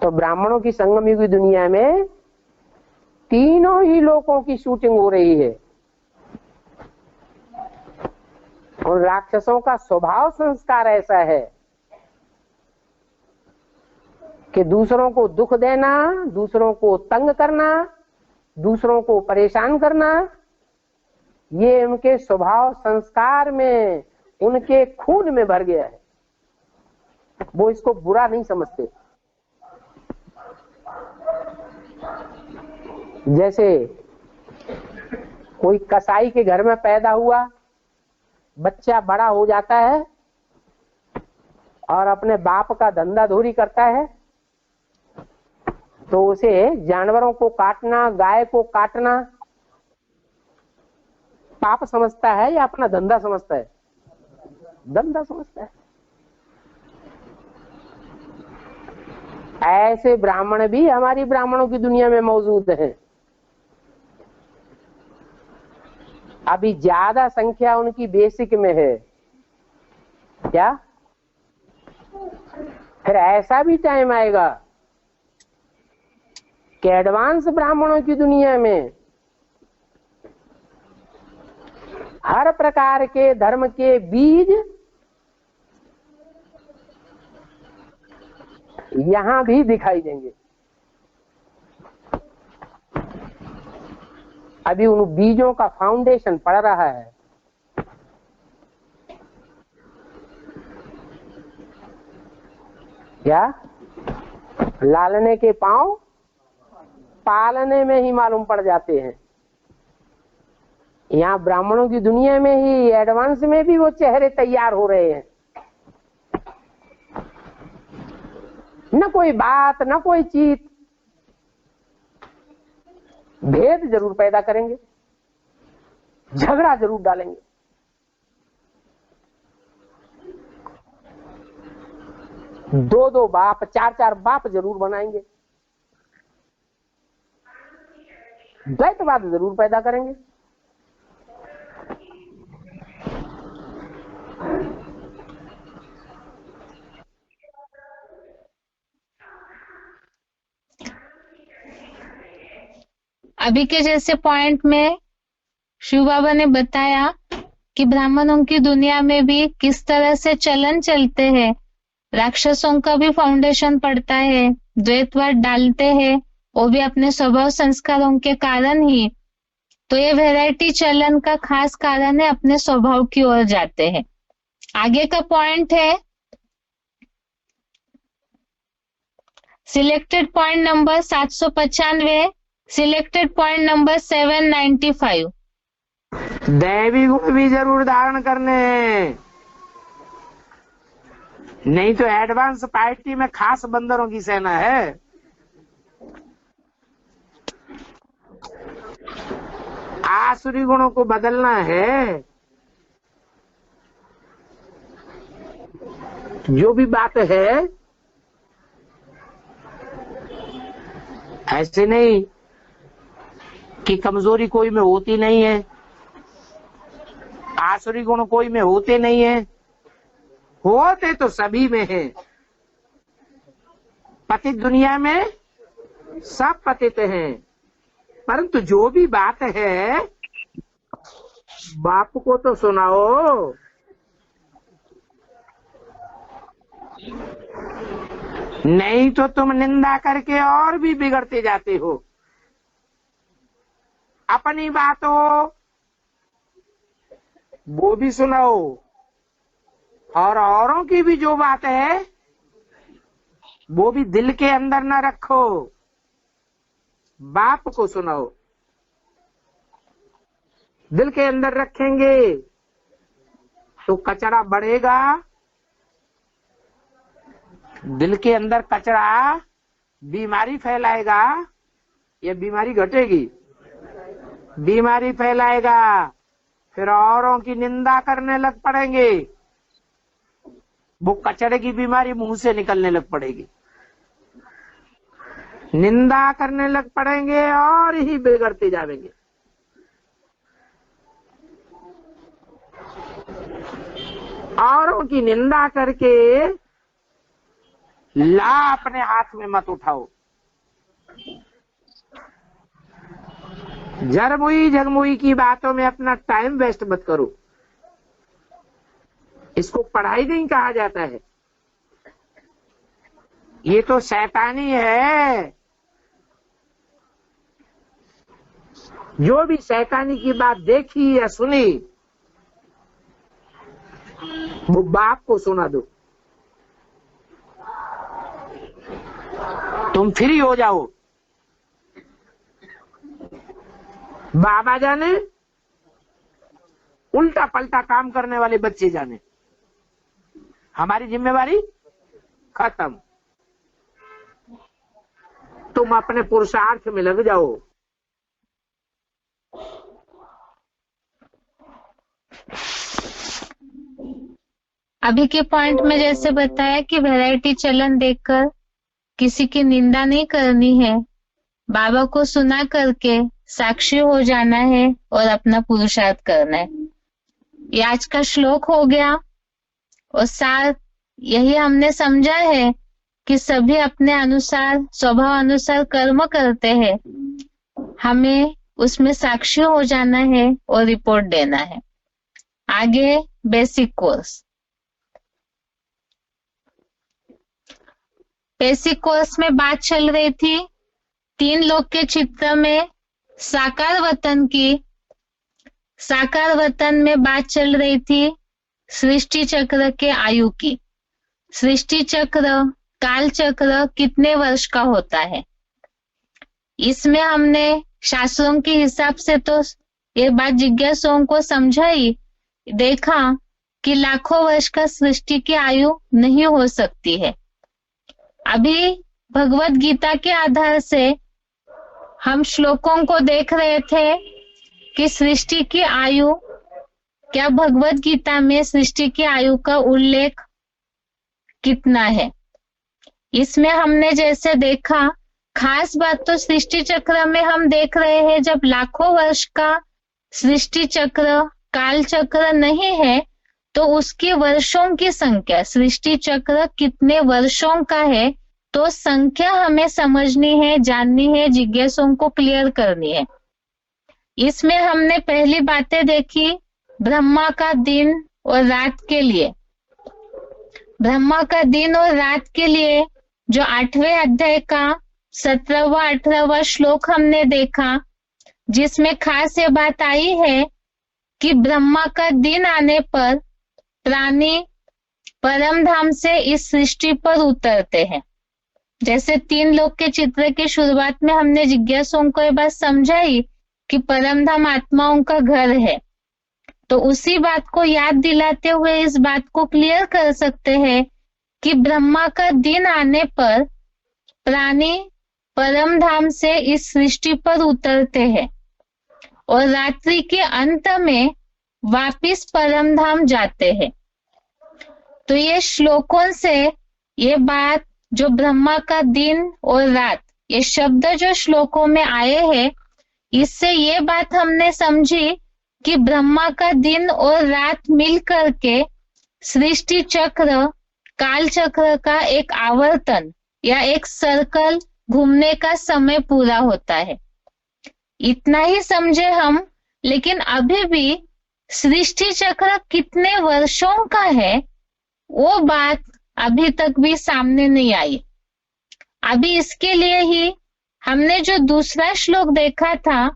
तो ब्राह्मणों की संगम युग दुनिया में तीनों ही लोकों की शूटिंग हो रही है। और राक्षसों का स्वभाव संस्कार ऐसा है कि दूसरों को दुख देना, दूसरों को तंग करना, दूसरों को परेशान करना, ये उनके स्वभाव संस्कार में, उनके खून में भर गया है। वो इसको बुरा नहीं समझते। जैसे कोई कसाई के घर में पैदा हुआ बच्चा बड़ा हो जाता है और अपने बाप का धंधा धोरी करता है, तो उसे जानवरों को काटना, गाय को काटना पाप समझता है या अपना धंधा समझता है? धंधा समझता है। ऐसे ब्राह्मण भी हमारी ब्राह्मणों की दुनिया में मौजूद हैं। अभी ज्यादा संख्या उनकी बेसिक में है क्या? फिर ऐसा भी टाइम आएगा कि एडवांस ब्राह्मणों की दुनिया में हर प्रकार के धर्म के बीज यहां भी दिखाई देंगे। अभी उन बीजों का फाउंडेशन पड़ रहा है। क्या? लालने के पांव पालने में ही मालूम पड़ जाते हैं। यहाँ ब्राह्मणों की दुनिया में ही एडवांस में भी वो चेहरे तैयार हो रहे हैं। न कोई बात, न कोई चीत, भेद जरूर पैदा करेंगे, झगड़ा जरूर डालेंगे। दो दो बाप, चार चार बाप जरूर बनाएंगे, द्वैतवाद जरूर पैदा करेंगे। अभी के जैसे पॉइंट में शिव बाबा ने बताया कि ब्राह्मणों की दुनिया में भी किस तरह से चलन चलते हैं, राक्षसों का भी फाउंडेशन पड़ता है, द्वैतवाद डालते हैं, वो भी अपने स्वभाव संस्कारों के कारण ही। तो ये वैरायटी चलन का खास कारण है, अपने स्वभाव की ओर जाते हैं। आगे का पॉइंट है selected point number 795, selected point number 795। दैवी गुण भी जरूर धारण करने हैं, नहीं तो एडवांस पार्टी में खास बंदरों की सेना है। आसुरी गुणों को बदलना है। जो भी बात है ऐसे नहीं कि कमजोरी कोई में होती नहीं है, आसुरी गुण कोई में होते नहीं है, होते तो सभी में है। पतित दुनिया में सब पतित हैं, परंतु जो भी बात है बाप को तो सुनाओ। नहीं तो तुम निंदा करके और भी बिगड़ते जाते हो। अपनी बातों वो भी सुनाओ और औरों की भी जो बात है वो भी दिल के अंदर न रखो, बाप को सुनाओ। दिल के अंदर रखेंगे तो कचरा बढ़ेगा, दिल के अंदर कचरा बीमारी फैलाएगा या बीमारी घटेगी? बीमारी फैलाएगा, फिर औरों की निंदा करने लग पड़ेंगे, वो कचरे की बीमारी मुंह से निकलने लग पड़ेगी, निंदा करने लग पड़ेंगे और ही बिगड़ते जाएंगे। औरों की निंदा करके ला अपने हाथ में मत उठाओ। जरमुई झगमुई की बातों में अपना टाइम वेस्ट मत करो। इसको पढ़ाई नहीं कहा जाता है, ये तो शैतानी है। जो भी शैतानी की बात देखी या सुनी वो बाप को सुना दो, तुम फ्री हो जाओ। बाबा जाने, उल्टा पलटा काम करने वाले बच्चे जाने, हमारी जिम्मेवारी खत्म। तुम अपने पुरुषार्थ में लग जाओ। अभी के पॉइंट में जैसे बताया कि वैरायटी चलन देखकर किसी की निंदा नहीं करनी है, बाबा को सुना करके साक्षी हो जाना है और अपना पुरुषार्थ करना है। ये आज का श्लोक हो गया और सार यही हमने समझा है कि सभी अपने अनुसार स्वभाव अनुसार कर्म करते हैं, हमें उसमें साक्षी हो जाना है और रिपोर्ट देना है। आगे बेसिक कोर्स। बेसिक कोर्स में बात चल रही थी 3 लोक के चित्र में साकार वतन की। साकार वतन में बात चल रही थी सृष्टि चक्र के आयु की। सृष्टि चक्र, काल चक्र कितने वर्ष का होता है, इसमें हमने शास्त्रों के हिसाब से तो ये बात जिज्ञासुओं को समझाई, देखा कि लाखों वर्ष का सृष्टि की आयु नहीं हो सकती है। अभी भगवत गीता के आधार से हम श्लोकों को देख रहे थे कि सृष्टि की आयु, क्या भगवत गीता में सृष्टि की आयु का उल्लेख कितना है। इसमें हमने जैसे देखा, खास बात तो सृष्टि चक्र में हम देख रहे हैं जब लाखों वर्ष का सृष्टि चक्र, काल चक्र नहीं है तो उसके वर्षों की संख्या, सृष्टि चक्र कितने वर्षों का है तो संख्या हमें समझनी है, जाननी है, जिज्ञासुओं को क्लियर करनी है। इसमें हमने पहली बातें देखी ब्रह्मा का दिन और रात के लिए। ब्रह्मा का दिन और रात के लिए जो 8वें अध्याय का 17वां 18वां श्लोक हमने देखा, जिसमें खास ये बात आई है कि ब्रह्मा का दिन आने पर प्राणी परम धाम से इस सृष्टि पर उतरते हैं। जैसे 3 लोक के चित्र की शुरुआत में हमने जिज्ञासुओं को ये बात समझाई कि परम धाम आत्माओं का घर है, तो उसी बात को याद दिलाते हुए इस बात को क्लियर कर सकते हैं कि ब्रह्मा का दिन आने पर प्राणी परम धाम से इस सृष्टि पर उतरते हैं और रात्रि के अंत में वापिस परम धाम जाते हैं। तो ये श्लोकों से ये बात, जो ब्रह्मा का दिन और रात, ये शब्द जो श्लोकों में आए हैं, इससे ये बात हमने समझी कि ब्रह्मा का दिन और रात मिल करके सृष्टि चक्र, काल चक्र का एक आवर्तन या एक सर्कल घूमने का समय पूरा होता है। इतना ही समझे हम, लेकिन अभी भी सृष्टि चक्र कितने वर्षों का है वो बात अभी तक भी सामने नहीं आई। अभी इसके लिए ही हमने जो दूसरा श्लोक देखा था,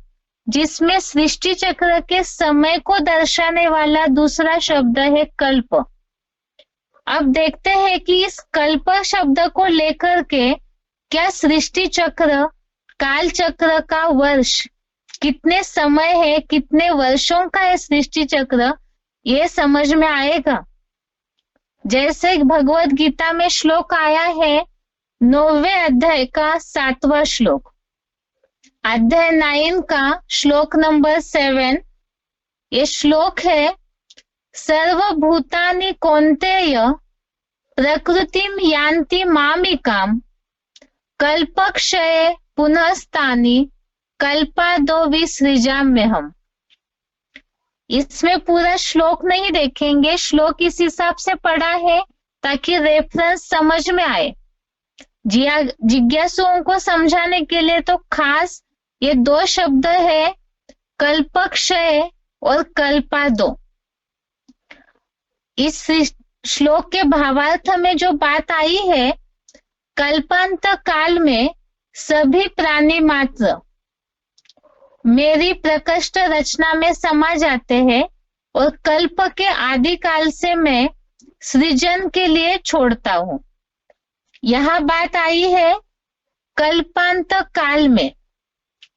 जिसमें सृष्टि चक्र के समय को दर्शाने वाला दूसरा शब्द है कल्प। अब देखते हैं कि इस कल्प शब्द को लेकर के क्या सृष्टि चक्र, काल चक्र का वर्ष कितने समय है, कितने वर्षों का है सृष्टि चक्र, ये समझ में आएगा। जैसे भगवत गीता में श्लोक आया है 9वें अध्याय का 7वां श्लोक, अध्याय 9 का श्लोक नंबर 7। ये श्लोक है सर्वभूतानि कौन्तेय प्रकृतिम यान्ति मामिकाम कल्पक्षये पुनस्तानि कल्पादो विसृजाम्यहम्। इसमें पूरा श्लोक नहीं देखेंगे, श्लोक इस हिसाब से पढ़ा है ताकि रेफरेंस समझ में आए। जिज्ञासुओं को समझाने के लिए तो खास ये 2 शब्द है, कल्पक्षय और कल्पादो। इस श्लोक के भावार्थ में जो बात आई है, कल्पांत काल में सभी प्राणी मात्र मेरी प्रकृष्ट रचना में समा जाते हैं और कल्प के आदि काल से मैं सृजन के लिए छोड़ता हूं। यह बात आई है कल्पांत काल में,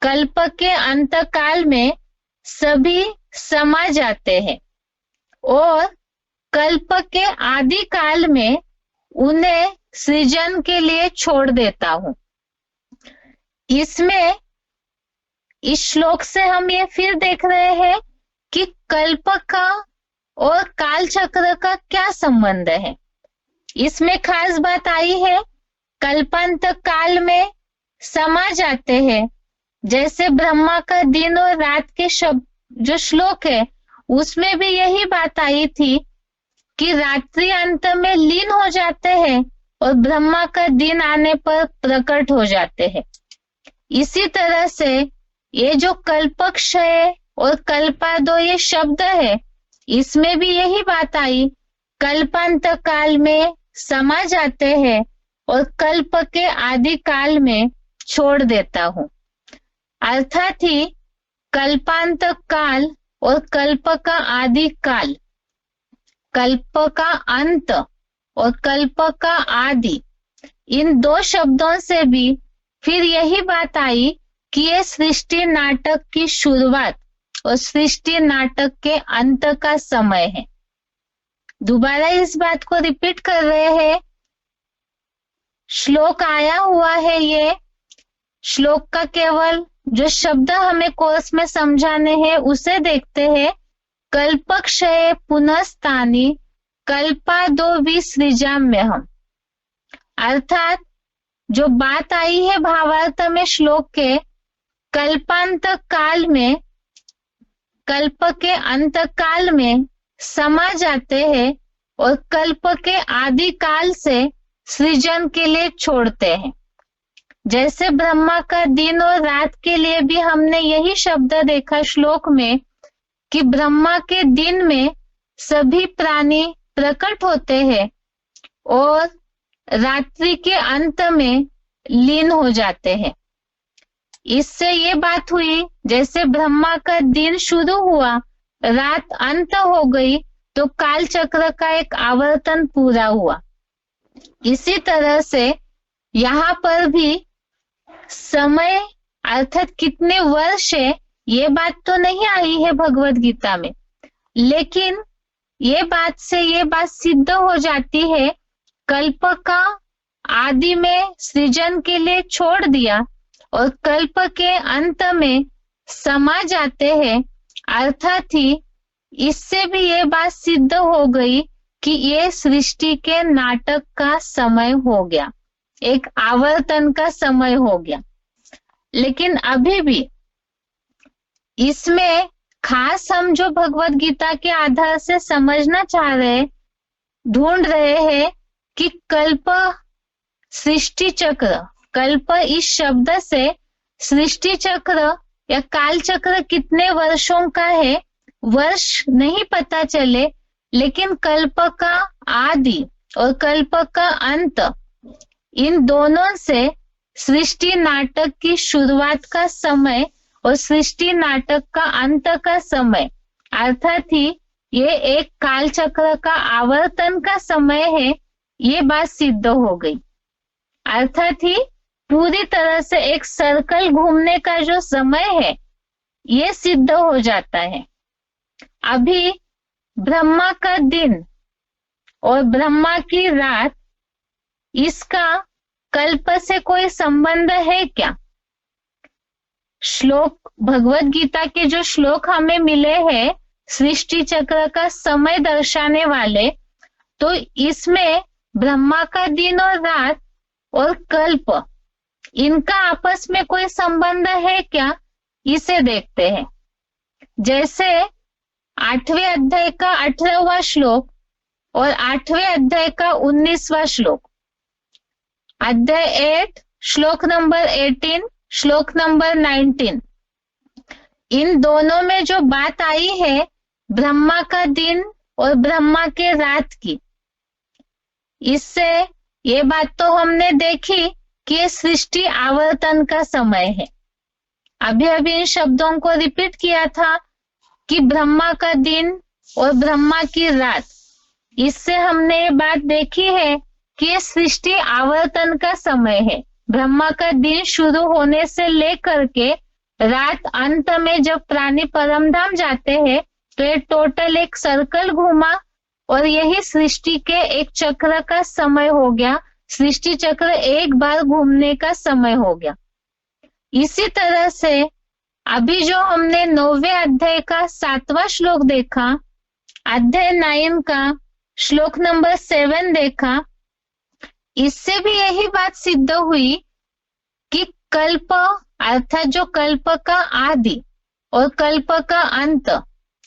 कल्प के अंत काल में सभी समा जाते हैं और कल्प के आदि काल में उन्हें सृजन के लिए छोड़ देता हूं। इसमें इस श्लोक से हम ये फिर देख रहे हैं कि कल्प का और काल चक्र का क्या संबंध है। इसमें खास बात आई है कल्पांत काल में समा जाते हैं। जैसे ब्रह्मा का दिन और रात के शब्द जो श्लोक है उसमें भी यही बात आई थी कि रात्रि अंत में लीन हो जाते हैं और ब्रह्मा का दिन आने पर प्रकट हो जाते हैं। इसी तरह से ये जो कल्पक्षय और कल्पादो ये शब्द है, इसमें भी यही बात आई, कल्पांत काल में समा जाते हैं और कल्प के आदि काल में छोड़ देता हूं। अर्थात ही कल्पांत काल और कल्प का आदि काल, कल्प का अंत और कल्प का आदि, इन 2 शब्दों से भी फिर यही बात आई कि ये सृष्टि नाटक की शुरुआत और सृष्टि नाटक के अंत का समय है। दोबारा इस बात को रिपीट कर रहे हैं। श्लोक आया हुआ है, ये श्लोक का केवल जो शब्द हमें कोर्स में समझाने हैं उसे देखते हैं। कल्पक्षये पुनस्तानि कल्पादो विसृजाम्यहम्। अर्थात जो बात आई है भावार्थ में श्लोक के, कल्पांत काल में, कल्प के अंत काल में समा जाते हैं और कल्प के आदि काल से सृजन के लिए छोड़ते हैं। जैसे ब्रह्मा का दिन और रात के लिए भी हमने यही शब्द देखा श्लोक में कि ब्रह्मा के दिन में सभी प्राणी प्रकट होते हैं और रात्रि के अंत में लीन हो जाते हैं। इससे ये बात हुई जैसे ब्रह्मा का दिन शुरू हुआ, रात अंत हो गई, तो काल चक्र का एक आवर्तन पूरा हुआ। इसी तरह से यहाँ पर भी समय अर्थात कितने वर्ष है ये बात तो नहीं आई है भगवत गीता में, लेकिन ये बात से ये बात सिद्ध हो जाती है कल्प का आदि में सृजन के लिए छोड़ दिया और कल्प के अंत में समा जाते हैं। अर्थात ही इससे भी ये बात सिद्ध हो गई कि ये सृष्टि के नाटक का समय हो गया, एक आवर्तन का समय हो गया। लेकिन अभी भी इसमें खास हम जो भगवत गीता के आधार से समझना चाह रहे, ढूंढ रहे हैं कि कल्प सृष्टि चक्र, कल्प इस शब्द से सृष्टि चक्र या काल चक्र कितने वर्षों का है, वर्ष नहीं पता चले, लेकिन कल्प का आदि और कल्प का अंत, इन दोनों से सृष्टि नाटक की शुरुआत का समय और सृष्टि नाटक का अंत का समय, अर्थात ही ये एक काल चक्र का आवर्तन का समय है, ये बात सिद्ध हो गई। अर्थात ही पूरी तरह से एक सर्कल घूमने का जो समय है ये सिद्ध हो जाता है। अभी ब्रह्मा का दिन और ब्रह्मा की रात, इसका कल्प से कोई संबंध है क्या? श्लोक, भगवत गीता के जो श्लोक हमें मिले हैं सृष्टि चक्र का समय दर्शाने वाले, तो इसमें ब्रह्मा का दिन और रात और कल्प, इनका आपस में कोई संबंध है क्या, इसे देखते हैं। जैसे 8वें अध्याय का 18वां श्लोक और 8वें अध्याय का 19वां श्लोक, अध्याय 8 श्लोक नंबर 18, श्लोक नंबर 19, इन दोनों में जो बात आई है ब्रह्मा का दिन और ब्रह्मा के रात की, इससे ये बात तो हमने देखी कि ये सृष्टि आवर्तन का समय है। अभी अभी इन शब्दों को रिपीट किया था कि ब्रह्मा का दिन और ब्रह्मा की रात, इससे हमने ये बात देखी है कि ये सृष्टि आवर्तन का समय है। ब्रह्मा का दिन शुरू होने से लेकर के रात अंत में जब प्राणी परमधाम जाते हैं तो ये टोटल एक सर्कल घूमा और यही सृष्टि के एक चक्र का समय हो गया, सृष्टि चक्र एक बार घूमने का समय हो गया। इसी तरह से अभी जो हमने 9वें अध्याय का 7वां श्लोक देखा, अध्याय 9 का श्लोक नंबर 7 देखा, इससे भी यही बात सिद्ध हुई कि कल्प अर्थात जो कल्प का आदि और कल्प का अंत,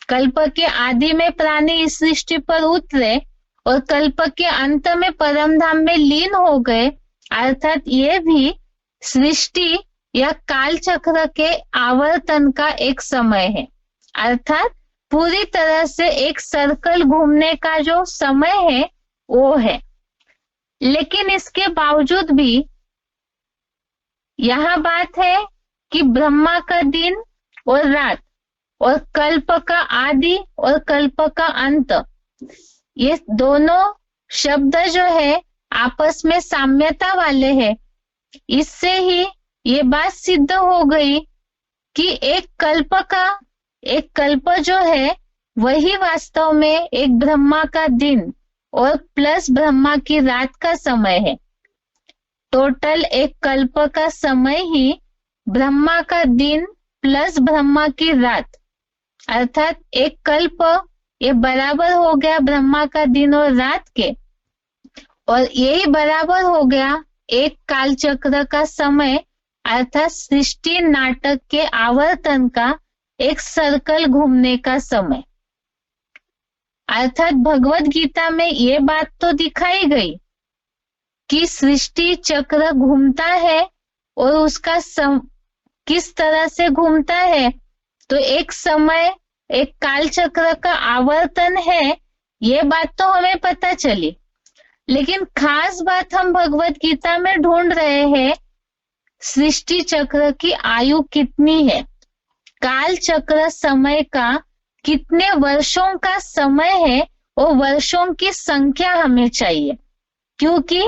कल्प के आदि में प्राणी इस सृष्टि पर उतरे और कल्प के अंत में परमधाम में लीन हो गए, अर्थात ये भी सृष्टि या काल चक्र के आवर्तन का एक समय है, अर्थात पूरी तरह से एक सर्कल घूमने का जो समय है वो है। लेकिन इसके बावजूद भी यहाँ बात है कि ब्रह्मा का दिन और रात और कल्प का आदि और कल्प का अंत, ये दोनों शब्द जो है आपस में साम्यता वाले हैं। इससे ही ये बात सिद्ध हो गई कि एक कल्प जो है वही वास्तव में एक ब्रह्मा का दिन और प्लस ब्रह्मा की रात का समय है। टोटल एक कल्प का समय ही ब्रह्मा का दिन प्लस ब्रह्मा की रात, अर्थात एक कल्प ये बराबर हो गया ब्रह्मा का दिन और रात के, और यही बराबर हो गया एक काल चक्र का समय, अर्थात सृष्टि नाटक के आवर्तन का एक सर्कल घूमने का समय। अर्थात भगवत गीता में ये बात तो दिखाई गई कि सृष्टि चक्र घूमता है और उसका किस तरह से घूमता है, तो एक समय एक काल चक्र का आवर्तन है, ये बात तो हमें पता चली। लेकिन खास बात हम भगवत गीता में ढूंढ रहे हैं सृष्टि चक्र की आयु कितनी है, काल चक्र समय का कितने वर्षों का समय है, और वर्षों की संख्या हमें चाहिए। क्योंकि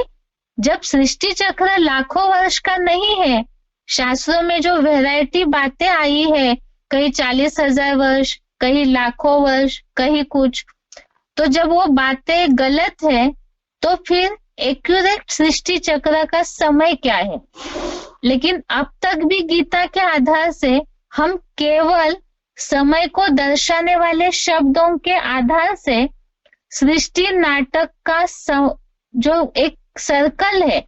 जब सृष्टि चक्र लाखों वर्ष का नहीं है, शास्त्रों में जो वैरायटी बातें आई है, कहीं 40,000 वर्ष, कहीं लाखों वर्ष, कहीं कुछ, तो जब वो बातें गलत है तो फिर एक्यूरेट सृष्टि चक्र का समय क्या है। लेकिन अब तक भी गीता के आधार से हम केवल समय को दर्शाने वाले शब्दों के आधार से सृष्टि नाटक का जो एक सर्कल है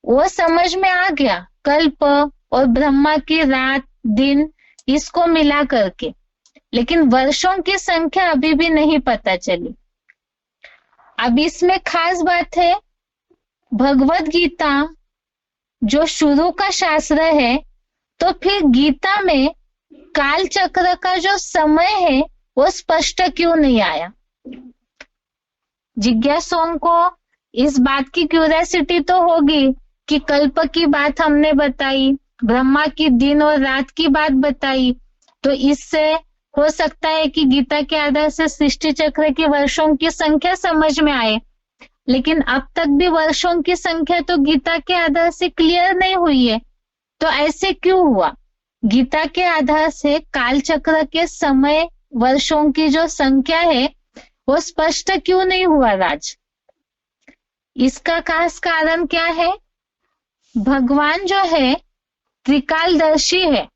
वो समझ में आ गया, कल्प और ब्रह्मा की रात दिन इसको मिला करके। लेकिन वर्षों की संख्या अभी भी नहीं पता चली। अब इसमें खास बात है, भगवत गीता जो शुरू का शास्त्र है, तो फिर गीता में काल चक्र का जो समय है वो स्पष्ट क्यों नहीं आया। जिज्ञासुओं को इस बात की क्यूरियोसिटी तो होगी कि कल्प की बात हमने बताई, ब्रह्मा की दिन और रात की बात बताई, तो इससे हो सकता है कि गीता के आधार से सृष्टि चक्र की वर्षों की संख्या समझ में आए। लेकिन अब तक भी वर्षों की संख्या तो गीता के आधार से क्लियर नहीं हुई है, तो ऐसे क्यों हुआ। गीता के आधार से काल चक्र के समय वर्षों की जो संख्या है वो स्पष्ट क्यों नहीं हुआ राज? इसका खास कारण क्या है? भगवान जो है त्रिकालदर्शी है,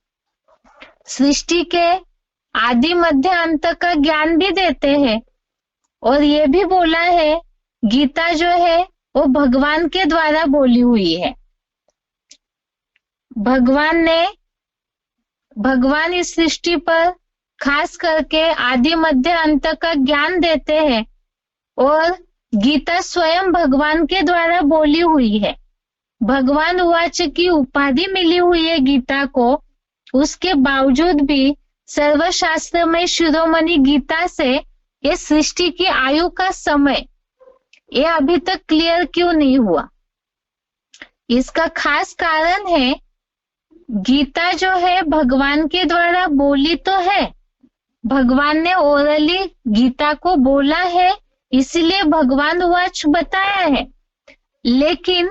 सृष्टि के आदि मध्य अंत का ज्ञान भी देते हैं, और ये भी बोला है गीता जो है वो भगवान के द्वारा बोली हुई है। भगवान इस सृष्टि पर खास करके आदि मध्य अंत का ज्ञान देते हैं, और गीता स्वयं भगवान के द्वारा बोली हुई है। भगवान उवाच की उपाधि मिली हुई है गीता को, उसके बावजूद भी सर्वशास्त्र में शिरोमणि गीता से ये सृष्टि की आयु का समय ये अभी तक क्लियर क्यों नहीं हुआ? इसका खास कारण है गीता जो है भगवान के द्वारा बोली तो है, भगवान ने ओरली गीता को बोला है, इसलिए भगवान उवाच बताया है, लेकिन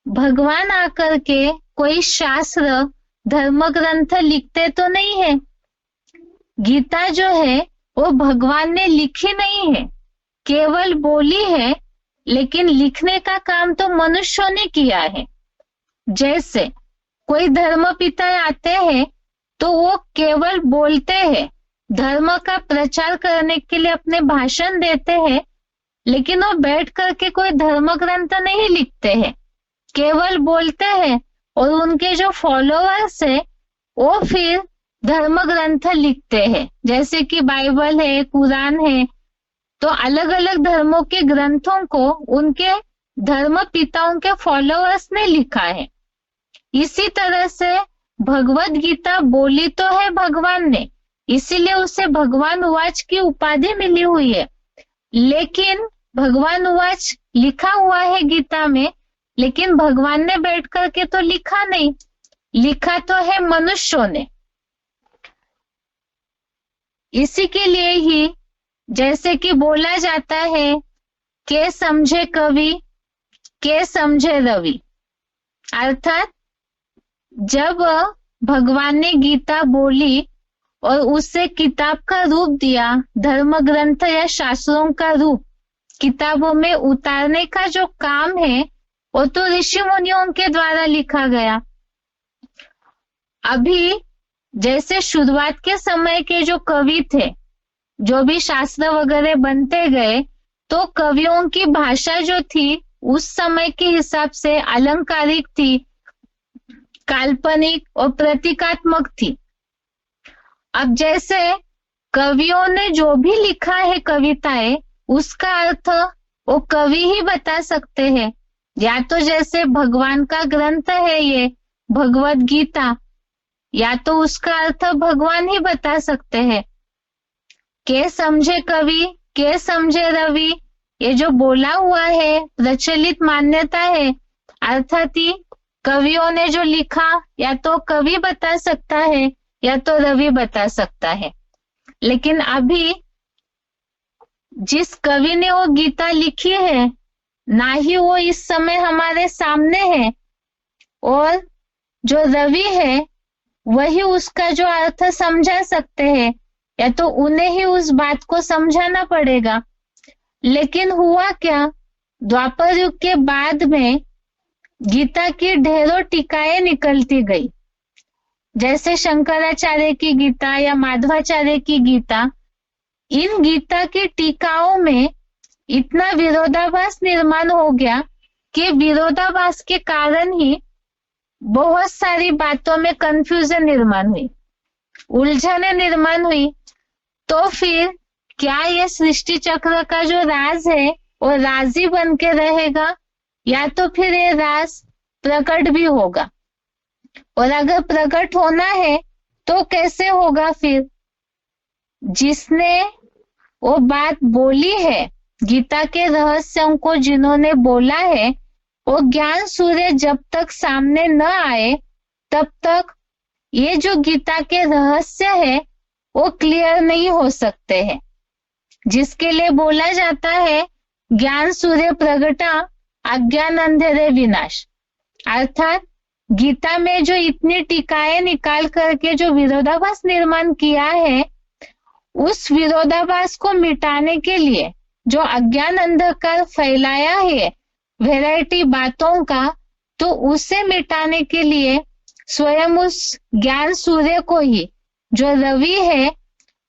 भगवान आकर के कोई शास्त्र धर्म ग्रंथ लिखते तो नहीं है। गीता जो है वो भगवान ने लिखी नहीं है, केवल बोली है, लेकिन लिखने का काम तो मनुष्यों ने किया है। जैसे कोई धर्म पिता आते हैं तो वो केवल बोलते हैं, धर्म का प्रचार करने के लिए अपने भाषण देते हैं, लेकिन वो बैठ करके कोई धर्म ग्रंथ नहीं लिखते हैं, केवल बोलते हैं, और उनके जो फॉलोअर्स है वो फिर धर्म ग्रंथ लिखते हैं, जैसे कि बाइबल है, कुरान है। तो अलग अलग धर्मों के ग्रंथों को उनके धर्म पिताओं के फॉलोअर्स ने लिखा है। इसी तरह से भगवत गीता बोली तो है भगवान ने, इसीलिए उसे भगवान उवाच की उपाधि मिली हुई है, लेकिन भगवान उवाच लिखा हुआ है गीता में, लेकिन भगवान ने बैठ करके तो लिखा नहीं, लिखा तो है मनुष्यों ने। इसी के लिए ही जैसे कि बोला जाता है के समझे कवि के समझे रवि, अर्थात जब भगवान ने गीता बोली और उससे किताब का रूप दिया, धर्म ग्रंथ या शास्त्रों का रूप किताबों में उतारने का जो काम है वो तो ऋषि मुनियों के द्वारा लिखा गया। अभी जैसे शुरुआत के समय के जो कवि थे, जो भी शास्त्र वगैरह बनते गए, तो कवियों की भाषा जो थी उस समय के हिसाब से अलंकारिक थी, काल्पनिक और प्रतीकात्मक थी। अब जैसे कवियों ने जो भी लिखा है कविताएं, उसका अर्थ वो कवि ही बता सकते हैं, या तो जैसे भगवान का ग्रंथ है ये भगवत गीता, या तो उसका अर्थ भगवान ही बता सकते हैं। के समझे कवि के समझे रवि, ये जो बोला हुआ है प्रचलित मान्यता है, अर्थात ही कवियों ने जो लिखा या तो कवि बता सकता है या तो रवि बता सकता है। लेकिन अभी जिस कवि ने वो गीता लिखी है, ना ही वो इस समय हमारे सामने है, और जो रवि है वही उसका जो अर्थ समझा सकते हैं, या तो उन्हें ही उस बात को समझाना पड़ेगा। लेकिन हुआ क्या, द्वापर युग के बाद में गीता की ढेरों टीकाएं निकलती गई, जैसे शंकराचार्य की गीता या माधवाचार्य की गीता। इन गीता की टीकाओं में इतना विरोधाभास निर्माण हो गया कि विरोधाभास के कारण ही बहुत सारी बातों में कंफ्यूजन निर्माण हुई, उलझने निर्माण हुई। तो फिर क्या ये सृष्टि चक्र का जो राज है वो राज ही बन के रहेगा, या तो फिर ये राज प्रकट भी होगा? और अगर प्रकट होना है तो कैसे होगा? फिर जिसने वो बात बोली है, गीता के रहस्यों को जिन्होंने बोला है, वो ज्ञान सूर्य जब तक सामने न आए तब तक ये जो गीता के रहस्य है वो क्लियर नहीं हो सकते हैं। जिसके लिए बोला जाता है ज्ञान सूर्य प्रगटा अज्ञान अंधेरे विनाश, अर्थात गीता में जो इतनी टीकाएं निकाल करके जो विरोधाभास निर्माण किया है, उस विरोधाभास को मिटाने के लिए जो अज्ञान अंधकार फैलाया है वैरायटी बातों का, तो उसे मिटाने के लिए स्वयं उस ज्ञान सूर्य को ही, जो रवि है,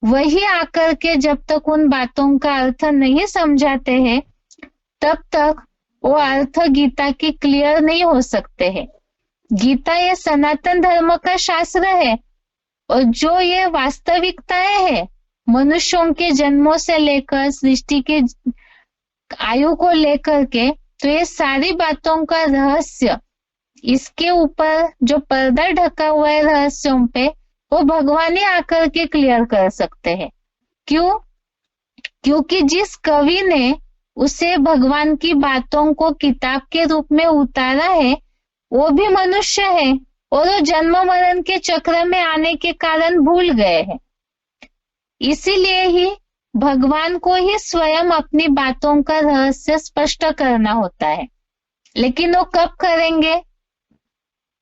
वही आकर के जब तक उन बातों का अर्थ नहीं समझाते हैं, तब तक वो अर्थ गीता की क्लियर नहीं हो सकते हैं। गीता ये सनातन धर्म का शास्त्र है, और जो ये वास्तविकताएं है मनुष्यों के जन्मों से लेकर सृष्टि के आयु को लेकर के, तो ये सारी बातों का रहस्य, इसके ऊपर जो पर्दा ढका हुआ है रहस्यों पे, वो भगवान ही आकर के क्लियर कर सकते हैं। क्यों? क्योंकि जिस कवि ने उसे भगवान की बातों को किताब के रूप में उतारा है, वो भी मनुष्य है, और वो जन्म मरण के चक्र में आने के कारण भूल गए हैं। इसीलिए ही भगवान को ही स्वयं अपनी बातों का रहस्य स्पष्ट करना होता है। लेकिन वो कब करेंगे?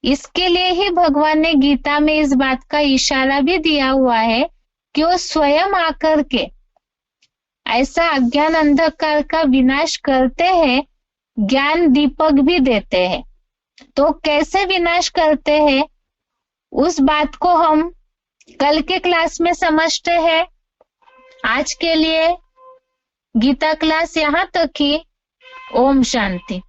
इसके लिए ही भगवान ने गीता में इस बात का इशारा भी दिया हुआ है कि वो स्वयं आकर के ऐसा अज्ञान अंधकार का विनाश करते हैं, ज्ञान दीपक भी देते हैं। तो कैसे विनाश करते हैं, उस बात को हम कल के क्लास में समझते हैं। आज के लिए गीता क्लास यहाँ तक ही। ओम शांति।